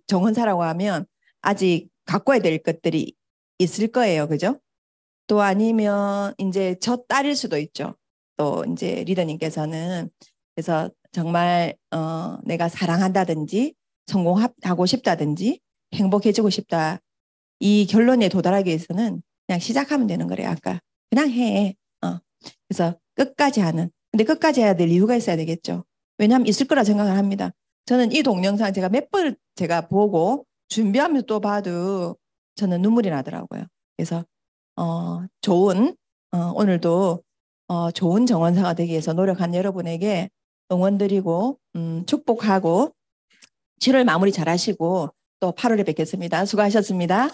정원사라고 하면 아직 가꿔야 될 것들이 있을 거예요. 그죠? 또 아니면 이제 저 딸일 수도 있죠. 또 이제 리더님께서는 그래서 정말 내가 사랑한다든지 성공하고 싶다든지 행복해지고 싶다. 이 결론에 도달하기 위해서는 그냥 시작하면 되는 거래요. 아까 그냥 해. 그래서 끝까지 하는. 근데 끝까지 해야 될 이유가 있어야 되겠죠. 왜냐하면 있을 거라 생각을 합니다. 저는 이 동영상 제가 몇 번 제가 보고 준비하면서 또 봐도 저는 눈물이 나더라고요. 그래서 좋은 오늘도 좋은 정원사가 되기 위해서 노력한 여러분에게 응원드리고 축복하고 7월 마무리 잘하시고 또 8월에 뵙겠습니다. 수고하셨습니다.